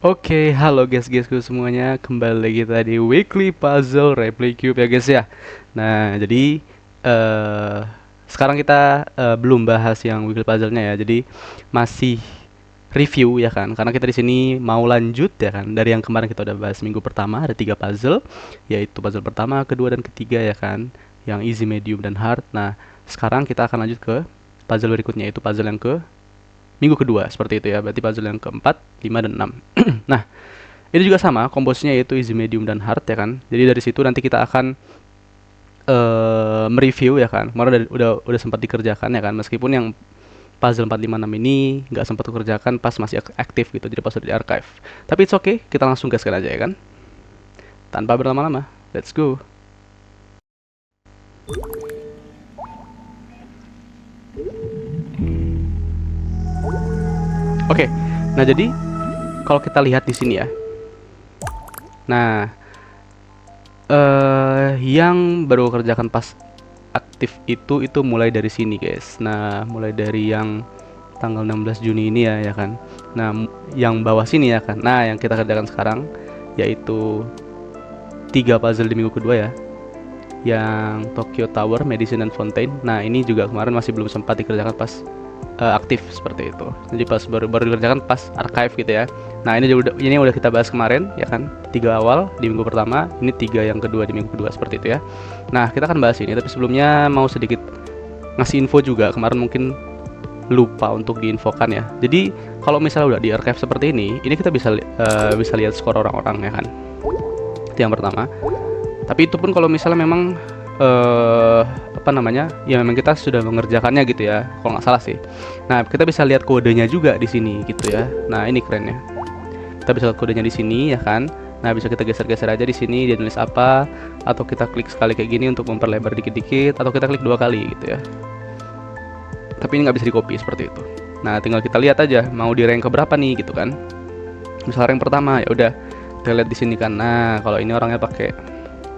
Oke, halo guys-guysku semuanya. Kembali lagi kita di Weekly Puzzle Replay Cube ya guys ya. Nah, jadi eh sekarang kita belum bahas yang Weekly Puzzle-nya ya. Jadi masih review ya kan. Karena kita di sini mau lanjut ya kan. Dari yang kemarin kita udah bahas minggu pertama ada 3 puzzle, yaitu puzzle pertama, kedua dan ketiga ya kan. Yang easy, medium dan hard. Nah, sekarang kita akan lanjut ke puzzle berikutnya, yaitu puzzle yang ke minggu kedua seperti itu ya. Berarti puzzle yang keempat, 5 dan 6. Nah, ini juga sama, komposisinya yaitu easy, medium, dan hard ya kan. Jadi dari situ nanti kita akan mereview ya kan. Kemarin udah sempat dikerjakan ya kan. Meskipun yang puzzle 4, 5, 6 ini nggak sempat dikerjakan pas masih aktif gitu, jadi pas udah di archive. Tapi it's okay, kita langsung gaskan aja ya kan. Tanpa berlama-lama, let's go. Oke, nah jadi kalau kita lihat di sini ya. Nah, yang baru kerjakan pas aktif itu mulai dari sini guys. Nah, mulai dari yang tanggal 16 Juni ini ya kan. Nah, yang bawah sini ya kan. Nah, yang kita kerjakan sekarang yaitu 3 puzzle di minggu kedua ya. Yang Tokyo Tower, Medicine dan Fontaine. Nah, ini juga kemarin masih belum sempat dikerjakan pas aktif seperti itu. Jadi pas baru dikerjakan pas archive gitu ya. Nah, ini udah kita bahas kemarin ya kan. 3 awal di minggu pertama, ini 3 yang kedua di minggu kedua seperti itu ya. Nah, kita akan bahas ini, tapi sebelumnya mau sedikit ngasih info juga. Kemarin mungkin lupa untuk diinfokan ya. Jadi kalau misalnya udah di archive seperti ini kita bisa lihat skor orang-orang ya kan. Itu yang pertama. Tapi itu pun kalau misalnya memang apa namanya, ya memang kita sudah mengerjakannya gitu ya, kalau nggak salah sih. Nah, kita bisa lihat kodenya juga di sini gitu ya. Nah, ini kerennya. Kita bisa lihat kodenya di sini ya kan. Nah, bisa kita geser-geser aja di sini dia nulis apa, atau kita klik sekali kayak gini untuk memperlebar dikit-dikit, atau kita klik 2 kali gitu ya. Tapi ini nggak bisa di copy seperti itu. Nah, tinggal kita lihat aja mau di rank keberapa nih gitu kan. Misal rank pertama ya udah kita lihat di sini kan. Nah, kalau ini orangnya pakai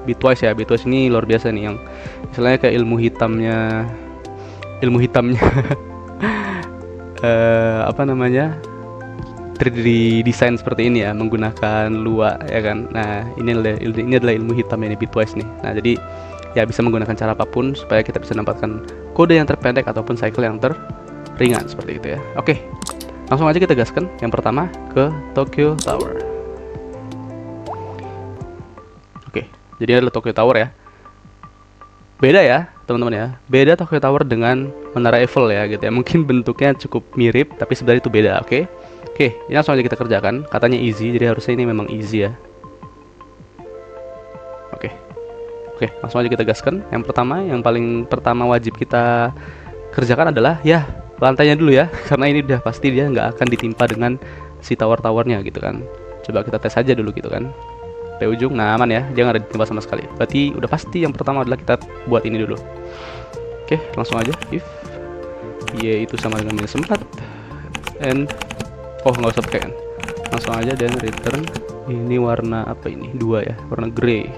Bitwise ya. Bitwise ini luar biasa nih, yang misalnya kayak ilmu hitamnya apa namanya, 3D design seperti ini ya, menggunakan Lua ya kan. Nah, ini adalah ilmu hitam ini Bitwise nih. Nah, jadi ya bisa menggunakan cara apapun supaya kita bisa mendapatkan kode yang terpendek ataupun cycle yang terringan seperti itu ya. Oke, langsung aja kita gaskan. Yang pertama ke Tokyo Tower. Oke, jadi adalah Tokyo Tower ya. Beda ya teman-teman ya, beda Tokyo Tower dengan Menara Eiffel ya gitu ya. Mungkin bentuknya cukup mirip tapi sebenarnya itu beda. Oke, ini langsung aja kita kerjakan. Katanya easy, jadi harusnya ini memang easy ya. Oke, langsung aja kita gaskan. Yang paling pertama wajib kita kerjakan adalah ya lantainya dulu ya, karena ini udah pasti dia nggak akan ditimpa dengan si tower-towernya gitu kan. Coba kita tes aja dulu gitu kan. Sampai ujung, nah aman ya, dia nggak ada ditimpa sama sekali. Berarti udah pasti yang pertama adalah kita buat ini dulu. Oke, langsung aja if y itu sama dengan -4 and nggak usah pakai n, langsung aja dan return. Ini warna apa ini, 2 ya, warna grey.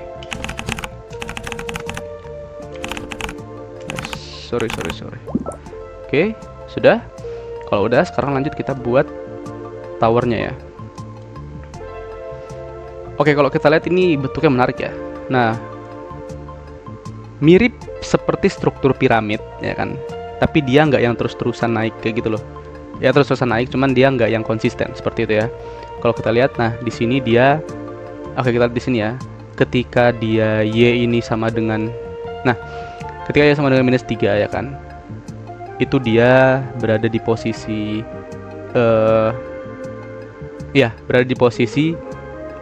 Sorry. Oke, sudah. Kalau udah, sekarang lanjut kita buat towernya ya. Oke, kalau kita lihat ini bentuknya menarik ya. Nah, mirip seperti struktur piramid ya kan. Tapi dia nggak yang terus-terusan naik kayak gitu loh. Ya terus-terusan naik, cuman dia nggak yang konsisten seperti itu ya. Kalau kita lihat, nah di sini dia, oke kita lihat di sini ya. Ketika dia y ini sama dengan, nah ketika y sama dengan -3 ya kan, itu dia berada di posisi berada di posisi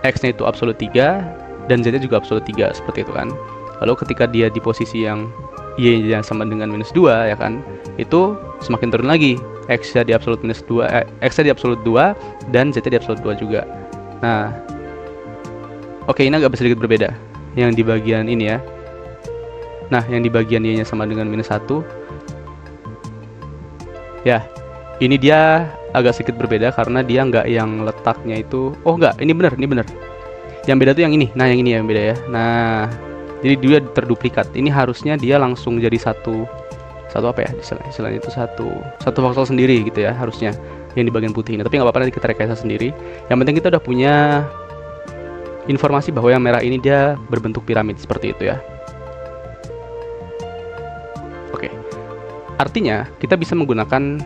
x-nya itu absolut 3 dan z-nya juga absolut 3 seperti itu kan. Lalu ketika dia di posisi yang y-nya sama dengan -2 ya kan, itu semakin turun lagi. X-nya di absolut X-nya di absolut 2 dan z-nya di absolut 2 juga. Nah, oke, ini agak sedikit berbeda yang di bagian ini ya. Nah, yang di bagian y-nya sama dengan -1. Ya, ini dia agak sedikit berbeda karena dia nggak yang letaknya itu. Oh nggak, ini benar. Yang beda tuh yang ini. Nah, yang ini yang beda ya. Nah, jadi dia terduplikat. Ini harusnya dia langsung jadi satu apa ya? Istilahnya itu satu voxel sendiri gitu ya harusnya. yang di bagian putih ini. Tapi nggak apa-apa, nanti kita rekayasa sendiri. Yang penting kita udah punya informasi bahwa yang merah ini dia berbentuk piramid seperti itu ya. Oke, artinya kita bisa menggunakan,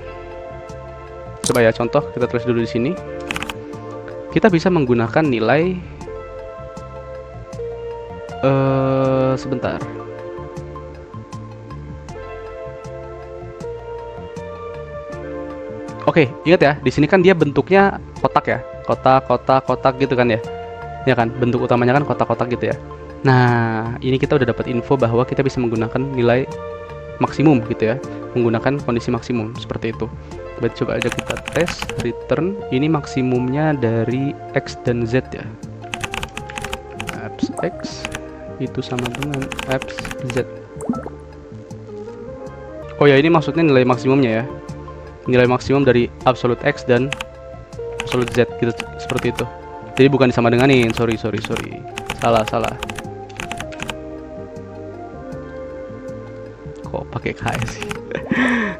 coba ya contoh, kita tulis dulu di sini. Kita bisa menggunakan nilai sebentar. Oke, ingat ya, di sini kan dia bentuknya kotak ya, kotak gitu kan ya, ya kan, bentuk utamanya kan kotak-kotak gitu ya. Nah, ini kita udah dapat info bahwa kita bisa menggunakan nilai maksimum gitu ya, menggunakan kondisi maksimum seperti itu. Berarti coba aja kita tes return, ini maksimumnya dari X dan Z ya. Abs X itu sama dengan abs Z. Oh ya, ini maksudnya nilai maksimumnya ya, nilai maksimum dari absolute X dan absolute Z gitu, seperti itu. Jadi bukan disama denganin, sorry, salah. Kok pakai KS sih?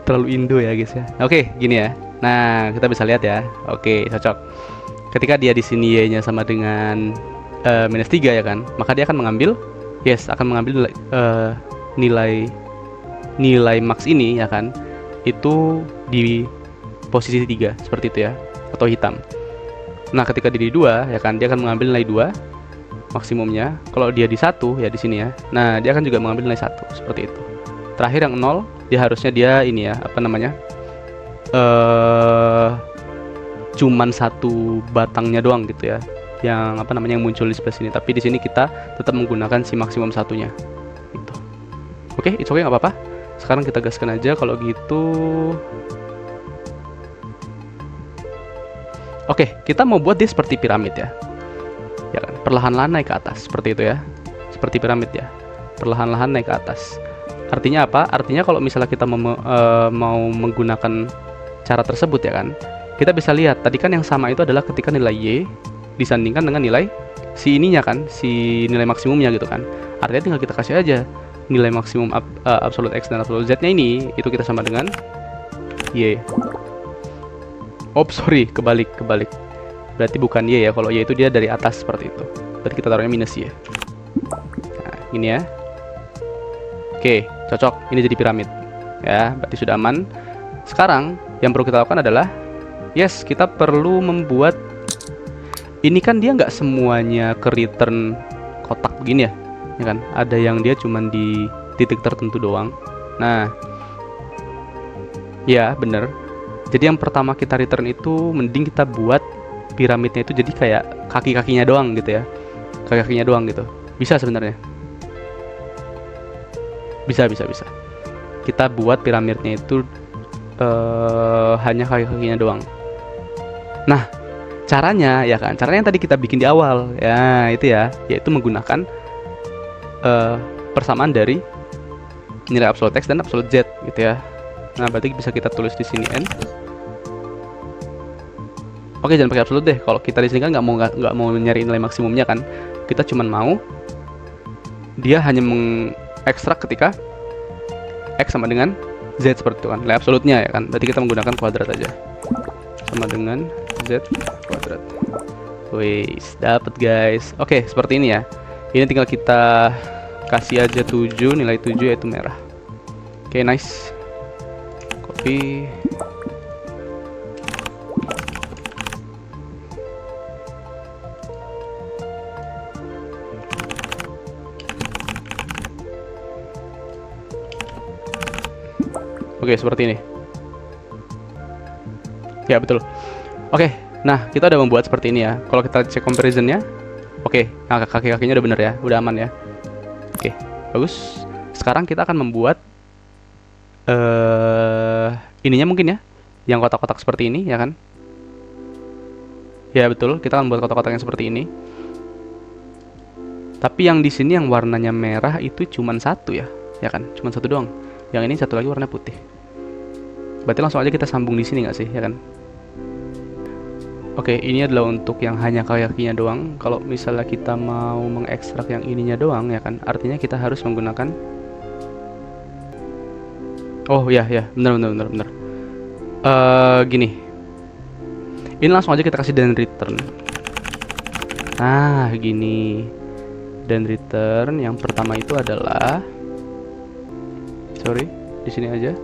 Terlalu Indo ya guys ya. Oke, gini ya. Nah, kita bisa lihat ya. Oke, cocok. Ketika dia di sini y-nya sama dengan -3 ya kan, maka dia akan mengambil nilai max ini ya kan, itu di posisi 3 seperti itu ya, atau hitam. Nah, ketika dia di 2 ya kan, dia akan mengambil nilai 2 maksimumnya. Kalau dia di 1 ya di sini ya. Nah, dia akan juga mengambil nilai 1 seperti itu. Terakhir yang 0, dia harusnya dia ini ya, apa namanya? Cuman satu batangnya doang gitu ya. Yang apa namanya, yang muncul di sebelah sini. Tapi di sini kita tetap menggunakan si maksimum satunya. Gitu. Oke, it's okay, nggak apa-apa. Sekarang kita gaskan aja kalau gitu. Oke, kita mau buat dia seperti piramid ya. Ya kan, perlahan-lahan naik ke atas seperti itu ya. Seperti piramid ya. Perlahan-lahan naik ke atas. Artinya apa? Artinya kalau misalnya kita mau menggunakan cara tersebut ya kan, kita bisa lihat tadi kan yang sama itu adalah ketika nilai Y disandingkan dengan nilai si ininya kan, si nilai maksimumnya gitu kan. Artinya tinggal kita kasih aja nilai maksimum absolute X dan absolute Z-nya ini, itu kita sama dengan Y. Oh sorry, kebalik. Berarti bukan Y ya, kalau Y itu dia dari atas seperti itu. Berarti kita taruhnya minus Y. Nah, ini ya. Oke, cocok. Ini jadi piramid. Ya, berarti sudah aman. Sekarang yang perlu kita lakukan adalah, yes, kita perlu membuat. Ini kan dia nggak semuanya ke return kotak begini ya, ya kan? Ada yang dia cuman di titik tertentu doang. Nah, ya bener. Jadi yang pertama kita return itu mending kita buat piramidnya itu jadi kayak kaki-kakinya doang gitu ya, kaki-kakinya doang gitu. Bisa sebenarnya. Bisa. Kita buat piramidnya itu hanya kaki-kakinya doang. Nah, caranya ya kan, caranya yang tadi kita bikin di awal ya, itu ya, yaitu menggunakan persamaan dari nilai absolute X dan absolute Z gitu ya. Nah, berarti bisa kita tulis di sini N. Oke, jangan pakai absolute deh. Kalau kita di sini kan nggak mau nyari nilai maksimumnya kan, kita cuman mau dia hanya mengekstrak ketika X sama dengan Z seperti itu kan, nilai absolutnya ya kan. Berarti kita menggunakan kuadrat aja, sama dengan Z kuadrat. Wis, dapat guys. Oke, seperti ini ya. Ini tinggal kita kasih aja 7, nilai 7 yaitu merah. Oke, nice. Copy. Oke, seperti ini. Ya, betul. Oke, nah kita udah membuat seperti ini ya. Kalau kita cek comparisonnya, oke, nah kaki-kakinya udah bener ya, udah aman ya. Oke, bagus. Sekarang kita akan membuat ininya mungkin ya, yang kotak-kotak seperti ini ya kan. Ya betul, kita akan membuat kotak-kotak yang seperti ini. Tapi yang di sini yang warnanya merah itu cuman satu ya kan, cuman satu doang. Yang ini satu lagi warna putih. Berarti langsung aja kita sambung di sini nggak sih, ya kan? Oke, ini adalah untuk yang hanya kaki-kakinya doang. Kalau misalnya kita mau mengekstrak yang ininya doang, ya kan? Artinya kita harus menggunakan. Oh ya, benar. Gini. Ini langsung aja kita kasih dan return. Nah, gini. Dan return yang pertama itu adalah, sorry, di sini aja.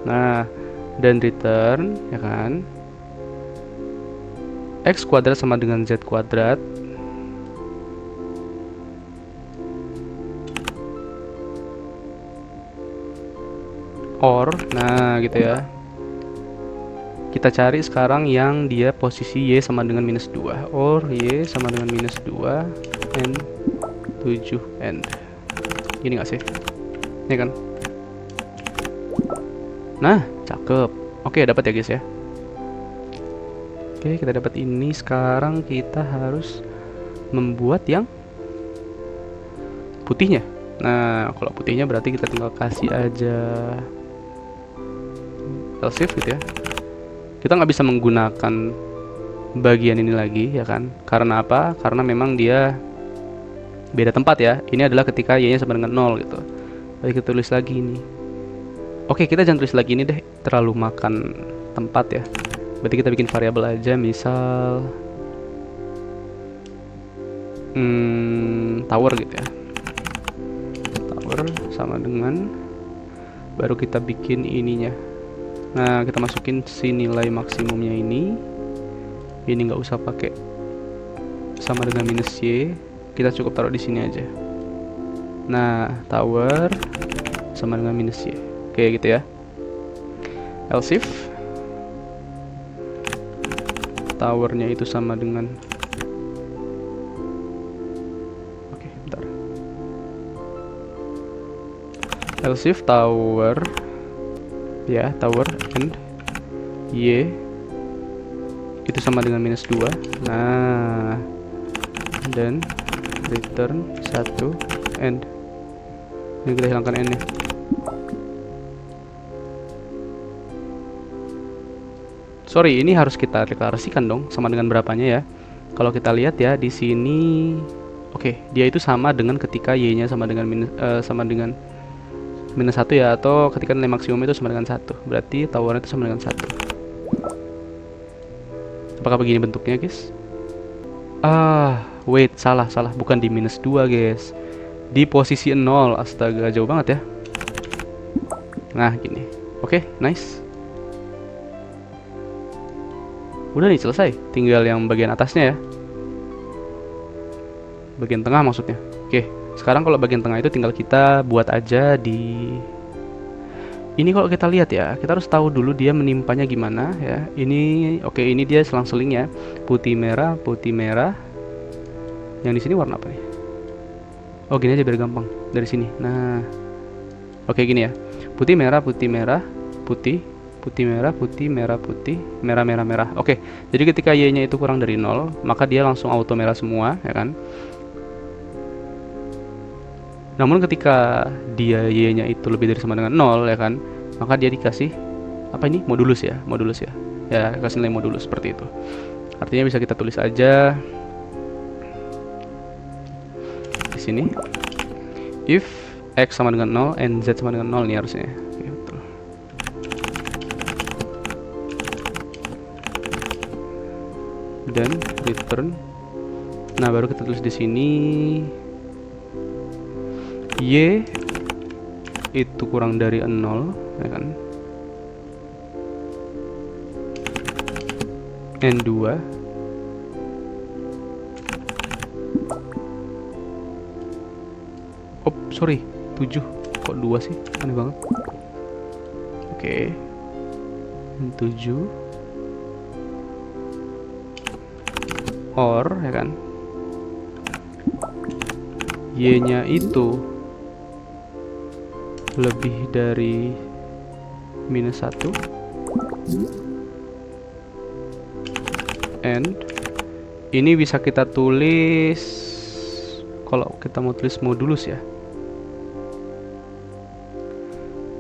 Nah, dan return ya kan, x kuadrat sama dengan z kuadrat or, nah gitu ya. Kita cari sekarang yang dia posisi y sama dengan minus 2, or y sama dengan minus 2 and 7 and. Gini gak sih? Ini kan? Nah, cakep. Oke, dapat ya guys ya. Oke, kita dapat ini. Sekarang kita harus membuat yang putihnya. Nah, kalau putihnya berarti kita tinggal kasih aja else if gitu ya. Kita nggak bisa menggunakan bagian ini lagi ya kan? Karena apa? Karena memang dia beda tempat ya. Ini adalah ketika y-nya sama dengan 0 gitu. Jadi kita tulis lagi ini. Oke, kita jangan tulis lagi ini deh, terlalu makan tempat ya. Berarti kita bikin variabel aja, misal tower gitu ya. Tower sama dengan, baru kita bikin ininya. Nah, kita masukin si nilai maksimumnya ini. Ini nggak usah pakai sama dengan minus y, kita cukup taruh di sini aja. Nah, tower sama dengan minus y. Oke, gitu ya. Else if towernya itu sama dengan, oke, bentar. Else if tower ya, tower and y itu sama dengan minus 2. Nah, dan return 1 and ini kita hilangkan n nya. Sorry, ini harus kita deklarasikan dong sama dengan berapanya ya. Kalau kita lihat ya di sini, oke, dia itu sama dengan ketika y-nya sama dengan minus 1 ya, atau ketika nilai maksimum itu sama dengan 1. Berarti towernya itu sama dengan 1. Apakah begini bentuknya, guys? Wait, salah, bukan di minus 2, guys. Di posisi 0. Astaga, jauh banget ya. Nah, gini. Oke, nice. Udah nih, selesai. Tinggal yang bagian atasnya ya. Bagian tengah maksudnya. Oke, sekarang kalau bagian tengah itu tinggal kita buat aja di ini. Kalau kita lihat ya, kita harus tahu dulu dia menimpanya gimana ya. Ini oke, ini dia selang-seling ya. Putih merah, putih merah. Yang di sini warna apa nih? Oh, gini aja biar gampang dari sini. Nah, oke, gini ya. Putih merah, putih merah, putih, putih merah, putih merah, putih, merah merah merah. Oke, jadi ketika y-nya itu kurang dari 0, maka dia langsung auto merah semua ya kan. Namun ketika dia y-nya itu lebih dari sama dengan 0 ya kan, maka dia dikasih apa ini? Modulus ya, modulus ya. Ya, kasih nilai modulus seperti itu. Artinya bisa kita tulis aja di sini. If x sama dengan 0 and z sama dengan 0 nih harusnya. Oke, betul. Dan return. Nah, baru kita tulis di sini y itu kurang dari 0 ya kan, n 2 sorry 7, kok 2 sih, aneh banget. Oke, n 7 or ya kan, y nya itu lebih dari minus 1 and ini bisa kita tulis, kalau kita mau tulis modulus ya,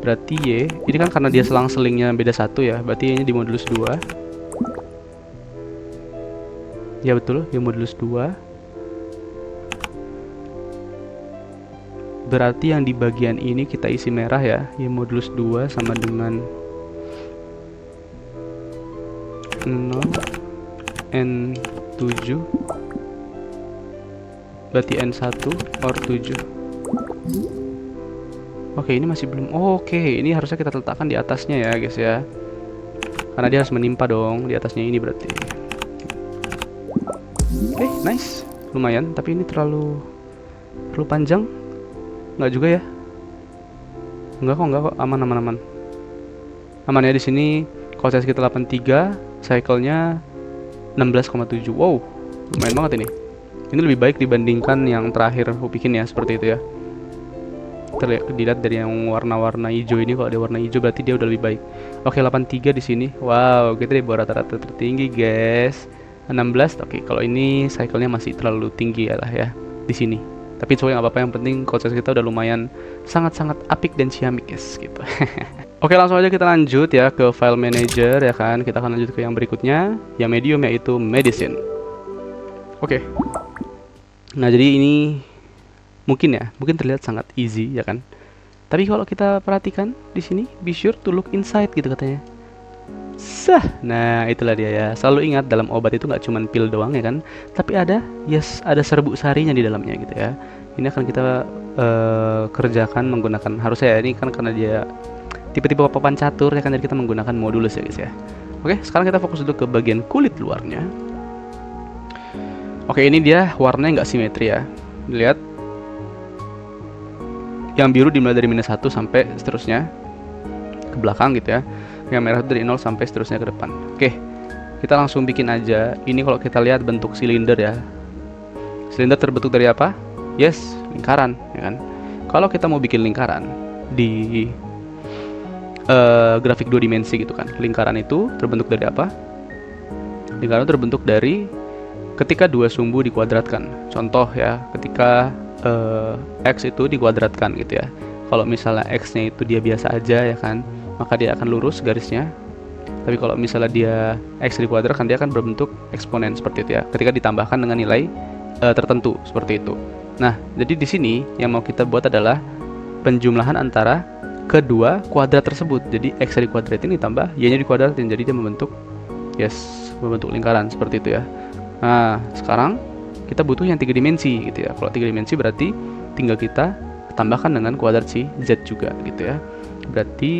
berarti y ini kan karena dia selang-selingnya beda 1 ya, berarti y nya di modulus 2 ya, betul, di modulus 2. Berarti yang di bagian ini kita isi merah ya, y modulus 2 sama dengan 0 N7 berarti N1 or 7. Oke, ini masih belum. Oke, ini harusnya kita letakkan di atasnya ya guys ya, karena dia harus menimpa dong di atasnya ini berarti. Oke, nice, lumayan, tapi ini terlalu panjang. Nggak juga ya? Enggak kok, aman. Aman ya di sini. Kalau saya kita 83, cycle-nya 16,7. Wow, lumayan banget ini. Ini lebih baik dibandingkan yang terakhir aku bikin ya, seperti itu ya. Dilihat dari yang warna-warna hijau ini, kalau dia warna hijau berarti dia udah lebih baik. Oke, 83 di sini. Wow, kita di bawah rata-rata tertinggi, guys. 16. Oke, kalau ini cycle-nya masih terlalu tinggi ya lah ya di sini. Tapi soalnya nggak apa-apa, yang penting coaches kita udah lumayan sangat-sangat apik dan ciamik guys gitu. Oke, langsung aja kita lanjut ya ke file manager ya kan. Kita akan lanjut ke yang berikutnya, yang medium, yaitu medicine. Oke. Nah, jadi ini mungkin terlihat sangat easy ya kan. Tapi kalau kita perhatikan di sini, be sure to look inside gitu katanya. Nah itulah dia ya. Selalu ingat, dalam obat itu nggak cuma pil doang ya kan, tapi ada serbuk sarinya di dalamnya gitu ya. Ini akan kita kerjakan menggunakan, harusnya ya, ini kan karena dia tipe-tipe papan catur ya kan, jadi kita menggunakan modulus ya guys ya. Oke, sekarang kita fokus dulu ke bagian kulit luarnya. Oke, ini dia warnanya nggak simetri ya. Lihat, yang biru dimulai dari -1 sampai seterusnya ke belakang gitu ya. Yang merah dari 0 sampai seterusnya ke depan. Oke, kita langsung bikin aja. Ini kalau kita lihat bentuk silinder ya. Silinder terbentuk dari apa? Yes, lingkaran ya kan. Kalau kita mau bikin lingkaran di grafik 2 dimensi gitu kan, lingkaran itu terbentuk dari apa? Lingkaran terbentuk dari ketika dua sumbu dikuadratkan. Contoh ya, ketika X itu dikuadratkan gitu ya. Kalau misalnya X-nya itu dia biasa aja ya kan, maka dia akan lurus garisnya. Tapi kalau misalnya dia X dikuadratkan, dia akan berbentuk eksponen seperti itu ya, ketika ditambahkan dengan nilai tertentu seperti itu. Nah, jadi di sini yang mau kita buat adalah penjumlahan antara kedua kuadrat tersebut. Jadi X dikuadratin ditambah Y-nya dikuadratin, jadi dia membentuk lingkaran seperti itu ya. Nah, sekarang kita butuh yang 3 dimensi gitu ya. Kalau 3 dimensi berarti tinggal kita tambahkan dengan kuadrat si Z juga gitu ya. Berarti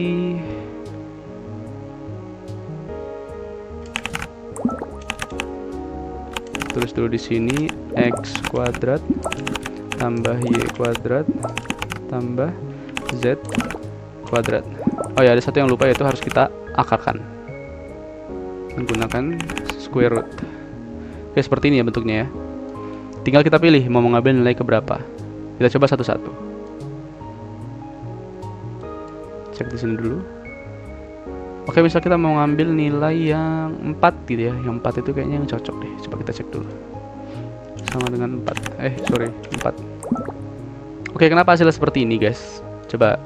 tulis dulu di sini X kuadrat tambah Y kuadrat tambah Z kuadrat. Oh ya, ada satu yang lupa, yaitu harus kita akarkan menggunakan square root. Oke, seperti ini ya bentuknya ya. Tinggal kita pilih mau mengambil nilai keberapa. Kita coba satu-satu. Cek di sini dulu. Oke, misal kita mau ngambil nilai yang 4 gitu ya. Yang 4 itu kayaknya yang cocok deh. Coba kita cek dulu. Sama dengan 4. Oke, kenapa hasilnya seperti ini, guys? Coba.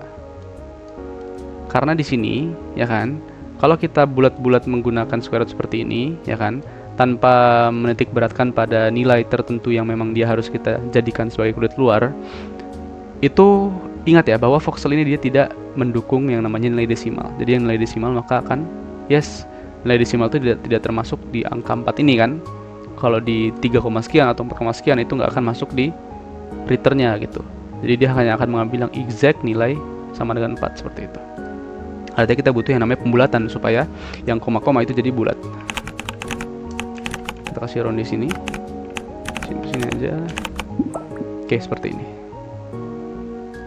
Karena di sini, ya kan, kalau kita bulat-bulat menggunakan square root seperti ini, ya kan, tanpa menitik beratkan pada nilai tertentu yang memang dia harus kita jadikan sebagai kulit luar, itu ingat ya bahwa voxel ini dia tidak mendukung yang namanya nilai desimal. Jadi yang nilai desimal maka akan nilai desimal itu tidak termasuk di angka 4 ini kan. Kalau di 3, sekian atau 4, sekian itu nggak akan masuk di returnnya gitu. Jadi dia hanya akan mengambil yang exact nilai sama dengan 4 seperti itu. Artinya kita butuh yang namanya pembulatan supaya yang koma-koma itu jadi bulat. Kita kasih round di sini. Sini aja. Oke, seperti ini.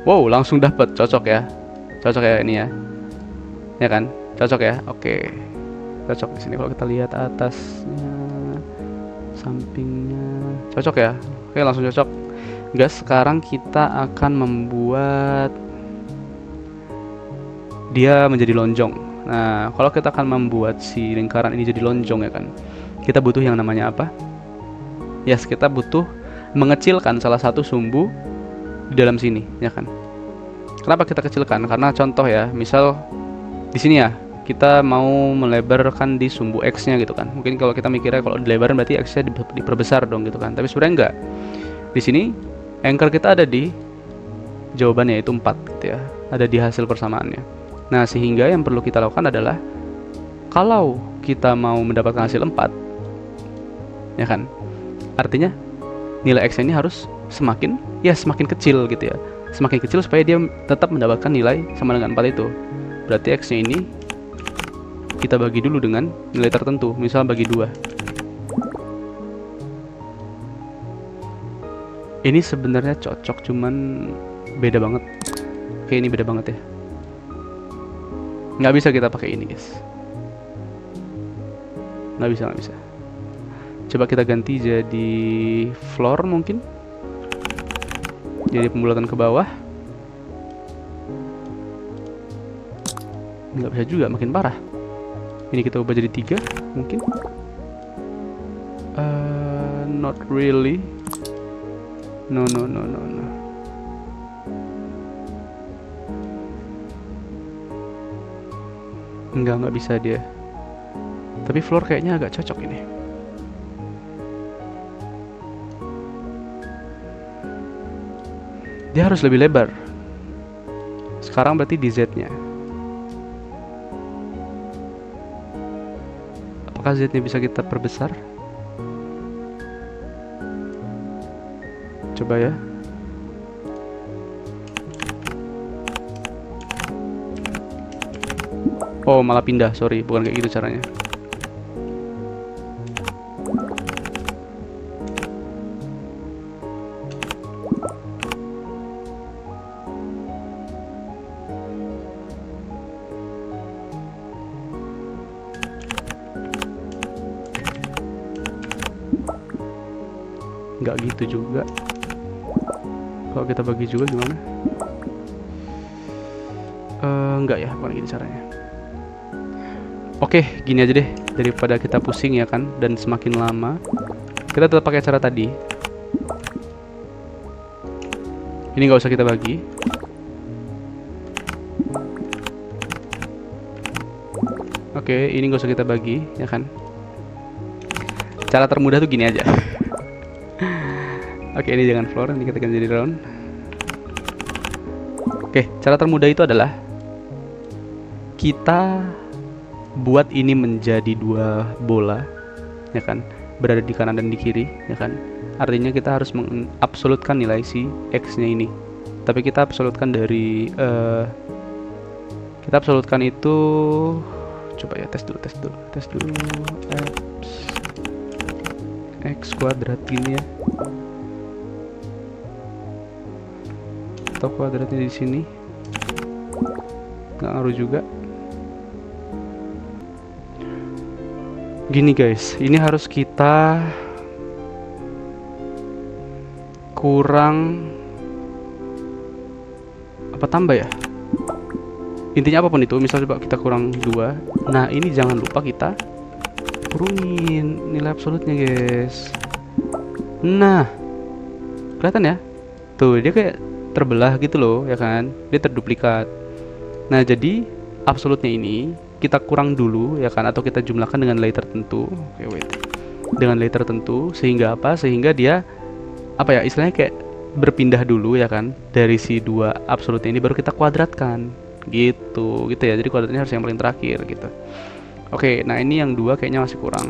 Wow, langsung dapat, cocok ya. Cocok ya ini ya. Ya kan? Cocok ya. Oke. Cocok di sini kalau kita lihat atasnya, sampingnya. Cocok ya. Oke, langsung cocok. Guys, sekarang kita akan membuat dia menjadi lonjong. Nah, kalau kita akan membuat si lingkaran ini jadi lonjong ya kan, kita butuh yang namanya apa? Yes, kita butuh mengecilkan salah satu sumbu di dalam sini, ya kan? Kenapa kita kecilkan? Karena contoh ya, misal di sini ya, kita mau melebarkan di sumbu X-nya gitu kan. Mungkin kalau kita mikirnya kalau dilebarin berarti X-nya diperbesar dong gitu kan. Tapi sebenarnya enggak. Di sini anchor kita ada di jawabannya, yaitu 4 gitu ya. Ada di hasil persamaannya. Nah, sehingga yang perlu kita lakukan adalah kalau kita mau mendapatkan hasil 4, ya kan, artinya nilai X ini harus semakin kecil gitu ya, semakin kecil supaya dia tetap mendapatkan nilai sama dengan 4 itu. Berarti X nya ini kita bagi dulu dengan nilai tertentu, misal bagi 2. Ini sebenarnya cocok, cuman beda banget. Oke, ini beda banget ya, nggak bisa kita pakai ini guys, nggak bisa. Coba kita ganti jadi floor mungkin, jadi pembulatan ke bawah. Nggak bisa juga, makin parah. Ini kita ubah jadi 3 mungkin. Not really. No. Nggak bisa dia. Tapi floor kayaknya agak cocok ini. Dia harus lebih lebar. Sekarang berarti di Z-nya. Apakah Z-nya bisa kita perbesar? Coba ya. Oh, malah pindah. Sorry, bukan kayak gitu caranya. Nggak gitu juga. Kalau kita bagi juga gimana? Enggak ya, bukan gitu caranya. Oke, gini aja deh, daripada kita pusing ya kan, dan semakin lama. Kita tetap pakai cara tadi. Ini nggak usah kita bagi. Oke, ini nggak usah kita bagi, ya kan? Cara termudah tuh gini aja. Oke, ini jangan floor, ini kita ganti jadi round. Oke, cara termudah itu adalah kita buat ini menjadi 2 bola, ya kan, berada di kanan dan di kiri, ya kan. Artinya kita harus mengabsolutkan nilai si X-nya ini. Tapi kita absolutkan dari kita absolutkan itu, coba ya, tes dulu X kuadrat gini ya, atau kuadratnya di sini, nggak ngaruh juga. Gini guys, ini harus kita kurang apa tambah ya, intinya apapun itu, misal coba kita kurang 2. Nah, ini jangan lupa kita turunin nilai absolutnya guys. Nah, kelihatan ya, tuh dia kayak terbelah gitu loh, ya kan, dia terduplikat. Nah, jadi absolutnya ini kita kurang dulu, ya kan, atau kita jumlahkan dengan nilai tertentu. Oke, wait, dengan nilai tertentu, sehingga apa, sehingga dia apa ya, istilahnya kayak berpindah dulu, ya kan, dari si 2 absolutnya ini baru kita kuadratkan gitu ya. Jadi kuadratnya harus yang paling terakhir gitu. Oke, nah ini yang 2 kayaknya masih kurang,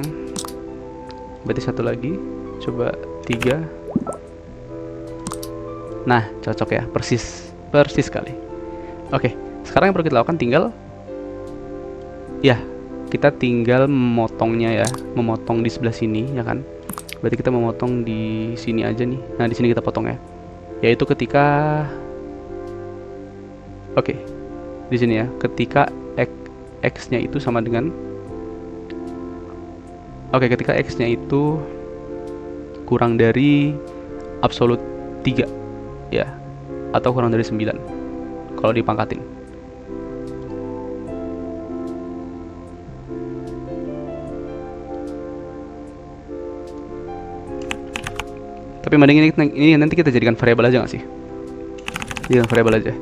berarti 1 lagi, coba 3. Nah, cocok ya, persis sekali. Oke, sekarang yang perlu kita lakukan tinggal ya, kita tinggal memotongnya ya, memotong di sebelah sini, ya kan. Berarti kita memotong di sini aja nih. Nah, di sini kita potong ya, yaitu ketika di sini ya, ketika X-nya itu sama dengan ketika X-nya itu kurang dari absolut 3 ya, atau kurang dari 9 kalau dipangkatin. Tapi mending ini nanti kita jadikan variabel aja nggak sih? Jadikan variabel aja.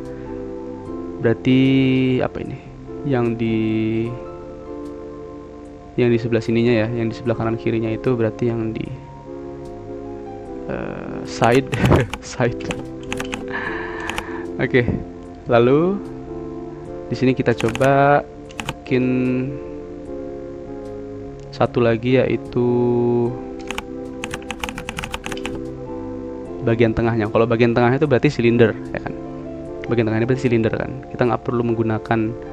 Berarti apa ini? Yang di sebelah sininya ya, yang di sebelah kanan kirinya itu berarti yang di side side. Oke, lalu di sini kita coba bikin satu lagi yaitu bagian tengahnya. Kalau bagian tengahnya itu berarti silinder, ya kan? Bagian tengahnya berarti silinder kan. Kita nggak perlu menggunakan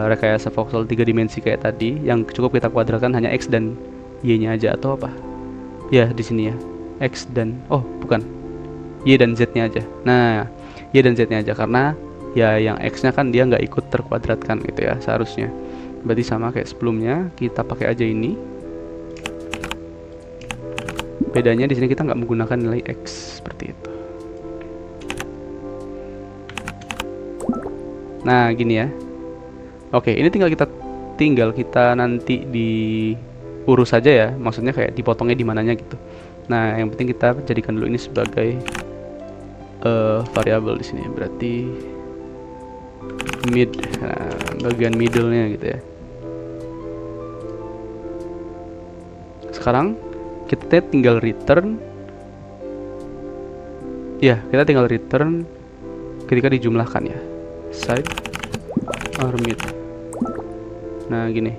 rekayasa voxel 3 dimensi kayak tadi, yang cukup kita kuadratkan hanya x dan y-nya aja, atau apa? Ya di sini ya, x dan bukan, y dan z-nya aja. Nah, y dan z-nya aja karena ya yang x-nya kan dia nggak ikut terkuadratkan gitu ya seharusnya. Berarti sama kayak sebelumnya, kita pakai aja ini. Bedanya di sini kita nggak menggunakan nilai x seperti itu. Nah, gini ya. Oke, ini tinggal kita nanti diurus saja ya. Maksudnya kayak dipotongnya di mananya gitu. Nah, yang penting kita jadikan dulu ini sebagai variabel di sini. Berarti mid, bagian middle-nya gitu ya. Sekarang kita tinggal return. Ya, kita tinggal return ketika dijumlahkan ya. Side or mid. Nah, gini.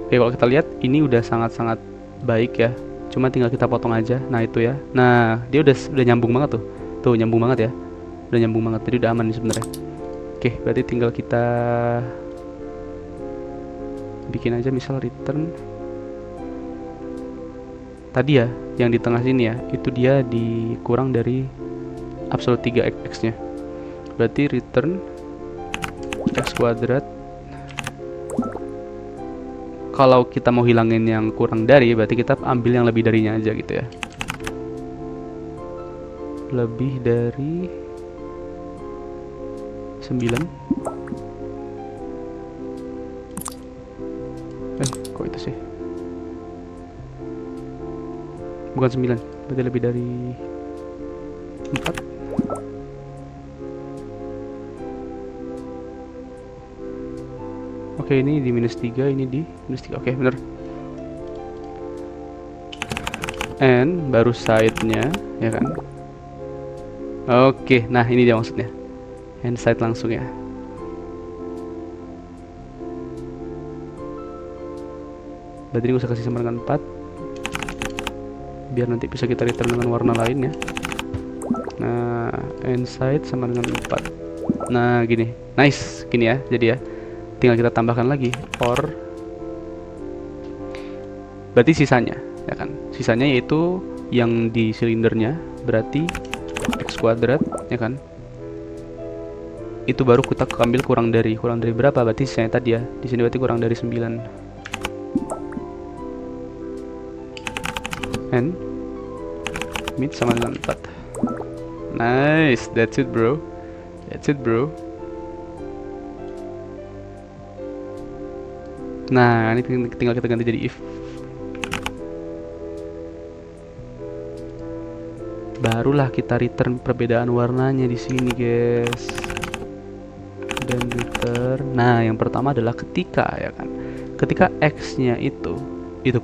Oke, kalau kita lihat ini udah sangat-sangat baik ya. Cuma tinggal kita potong aja. Nah, itu ya. Nah, dia udah nyambung banget tuh. Tuh, nyambung banget ya. Udah nyambung banget. Jadi udah aman nih sebenarnya. Oke, berarti tinggal kita bikin aja misal return. Tadi ya, yang di tengah sini ya, itu dia dikurang dari absolute 3x-nya. Berarti return x kuadrat. Kalau kita mau hilangin yang kurang dari, berarti kita ambil yang lebih darinya aja gitu ya. Lebih dari 9. Kok itu sih? Bukan 9, berarti lebih dari 4. Oke, ini di -3, ini di -3. Oke, bener. And baru side-nya, ya kan? Oke, nah ini dia maksudnya. And side langsung ya. Berarti ini usah kasih sama dengan 4. Biar nanti bisa kita return dengan warna lain ya. Nah, and side sama dengan 4. Nah, gini. Nice, gini ya. Jadi ya. Tinggal kita tambahkan lagi or, berarti sisanya ya kan, sisanya yaitu yang di silindernya, berarti x kuadrat ya kan, itu baru kita ambil kurang dari berapa, berarti sisanya tadi ya, di sini berarti kurang dari 9. And mid sama dengan 4. Nice, that's it bro, that's it bro. Nah, ini tinggal kita ganti jadi if. Barulah kita return perbedaan warnanya di sini, guys. Dan return. Nah, yang pertama adalah ketika ya kan. Ketika x-nya itu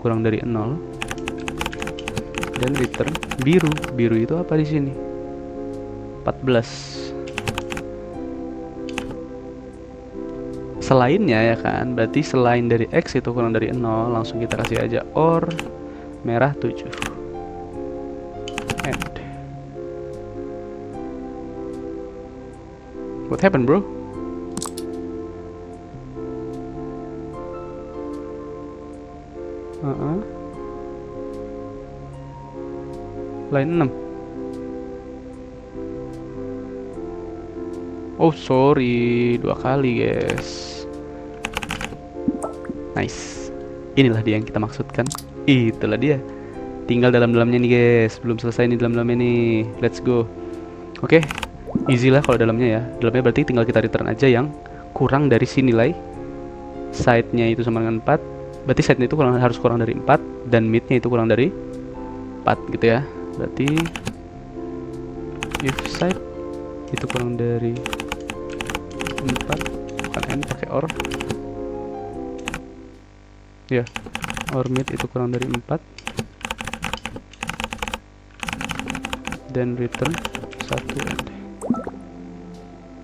kurang dari 0. Dan return biru. Biru itu apa di sini? 14. Selainnya ya kan, berarti selain dari x itu kurang dari 0, langsung kita kasih aja or merah 7. And what happened bro? Line 6. Oh sorry, 2 kali guys. Nice. Inilah dia yang kita maksudkan. Itulah dia. Tinggal dalam-dalamnya nih guys. Belum selesai nih dalam-dalamnya nih. Let's go. Oke. Easy lah kalau dalamnya ya. Dalamnya berarti tinggal kita return aja yang kurang dari si nilai side-nya itu sama dengan 4. Berarti side-nya itu harus kurang dari 4. Dan mid-nya itu kurang dari 4 gitu ya. Berarti if side itu kurang dari 4, bukan n, pakai or. Ya, or mid itu kurang dari 4. Dan return 1 end.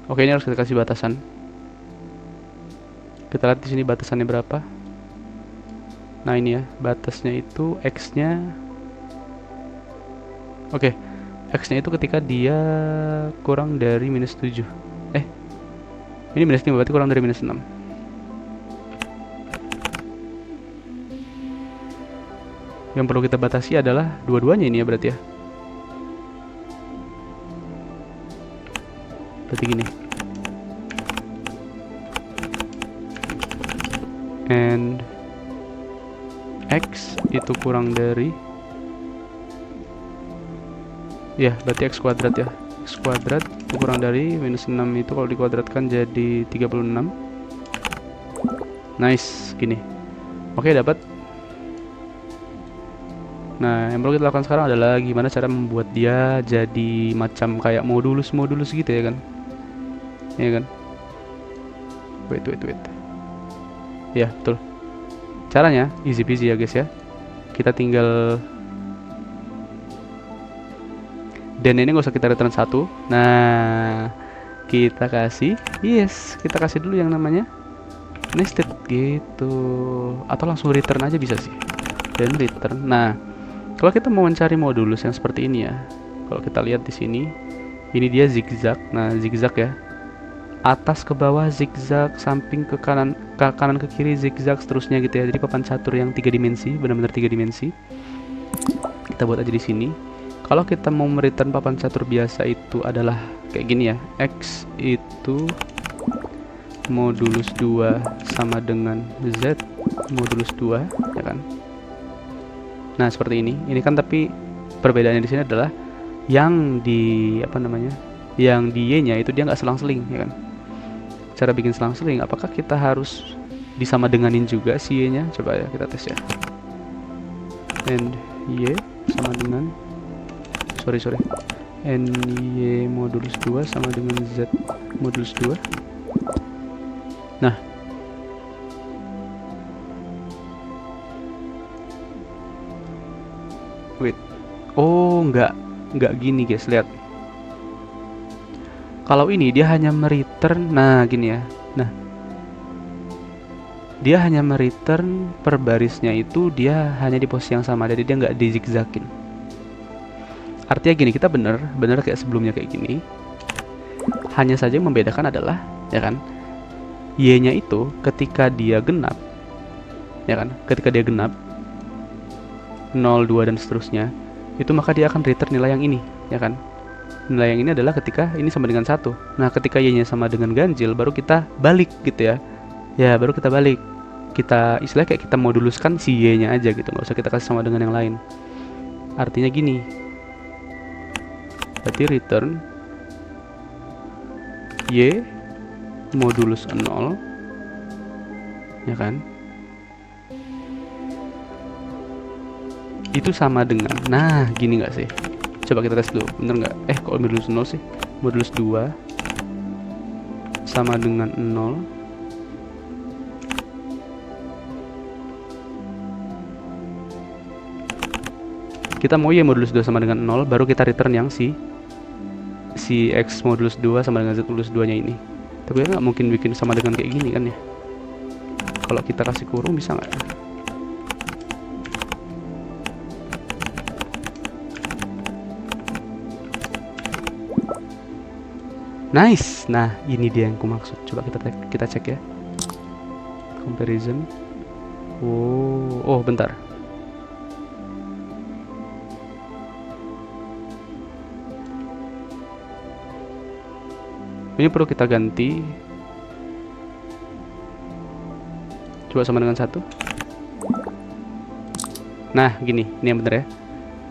Oke, ini harus kita kasih batasan. Kita lihat di sini batasannya berapa. Nah ini ya, batasnya itu X-nya. Oke, X-nya itu ketika dia kurang dari -7. Ini -5 berarti kurang dari -6. Yang perlu kita batasi adalah dua-duanya ini ya berarti ya. Berarti gini. And X itu kurang dari, ya berarti X kuadrat ya. X kuadrat itu kurang dari -6 itu kalau dikuadratkan jadi 36. Nice, gini. Oke, dapat. Nah, yang perlu kita lakukan sekarang adalah gimana cara membuat dia jadi macam kayak modulus-modulus gitu ya kan. Ya kan. Wait. Ya, betul. Caranya easy peasy ya guys ya. Kita tinggal, dan ini nggak usah kita return 1. Nah, kita kasih, yes, kita kasih dulu yang namanya nested gitu. Atau langsung return aja bisa sih. Dan return. Nah, kalau kita mau mencari modulus yang seperti ini ya, kalau kita lihat di sini, ini dia zigzag. Nah, zigzag ya, atas ke bawah zigzag, samping ke kanan ke kiri zigzag, seterusnya gitu ya. Jadi papan catur yang 3 dimensi, benar-benar 3 dimensi. Kita buat aja di sini. Kalau kita mau mereturn papan catur biasa itu adalah kayak gini ya. X itu modulus 2 sama dengan Z modulus 2, ya kan? Nah, seperti ini. Ini kan tapi perbedaannya di sini adalah yang di apa namanya? Yang di Y-nya itu dia nggak selang-seling, ya kan? Cara bikin selang-seling, apakah kita harus disama denganin juga si Y-nya? Coba ya kita tes ya. And Y sama dengan sorry. And Y modulus 2 sama dengan Z modulus 2. Nah, wait. Oh, nggak gini guys, lihat. Kalau ini dia hanya mereturn, nah gini ya. Nah, dia hanya mereturn per barisnya itu dia hanya di posisi yang sama, jadi dia nggak di zigzagin. Artinya gini, kita bener kayak sebelumnya kayak gini. Hanya saja yang membedakan adalah, ya kan, Y-nya itu ketika dia genap, ya kan, ketika dia genap 0, 2 dan seterusnya, itu maka dia akan return nilai yang ini, ya kan. Nilai yang ini adalah ketika ini sama dengan 1. Nah, ketika Y-nya sama dengan ganjil, baru kita balik gitu ya. Ya, baru kita balik. Kita istilahnya kayak kita moduluskan si Y-nya aja gitu, nggak usah kita kasih sama dengan yang lain. Artinya gini, berarti return Y modulus 0, ya kan, itu sama dengan, nah gini nggak sih? Coba kita tes dulu, bener nggak? Kok modulus 0 sih? Modulus 2 sama dengan 0. Kita mau Y modulus 2 sama dengan 0, baru kita return yang si X modulus 2 sama dengan Z modulus 2 nya ini. Tapi ya nggak mungkin bikin sama dengan kayak gini kan ya. Kalau kita kasih kurung bisa nggak? Nice. Nah, ini dia yang ku maksud. Coba kita cek ya. Comparison. Oh, bentar. Ini perlu kita ganti. Coba sama dengan 1. Nah, gini. Ini yang benar ya.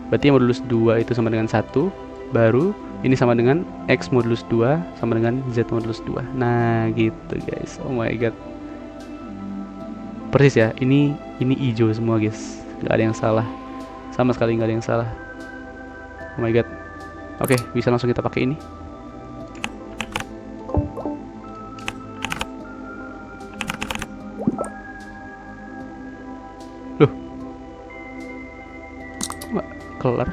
Berarti yang modulus 2 itu sama dengan 1. Baru ini sama dengan X modulus 2 sama dengan Z modulus 2. Nah, gitu guys. Oh my god. Persis ya. Ini hijau semua guys. Gak ada yang salah. Sama sekali gak ada yang salah. Oh my god. Oke, bisa langsung kita pakai ini. Loh, nggak kelar?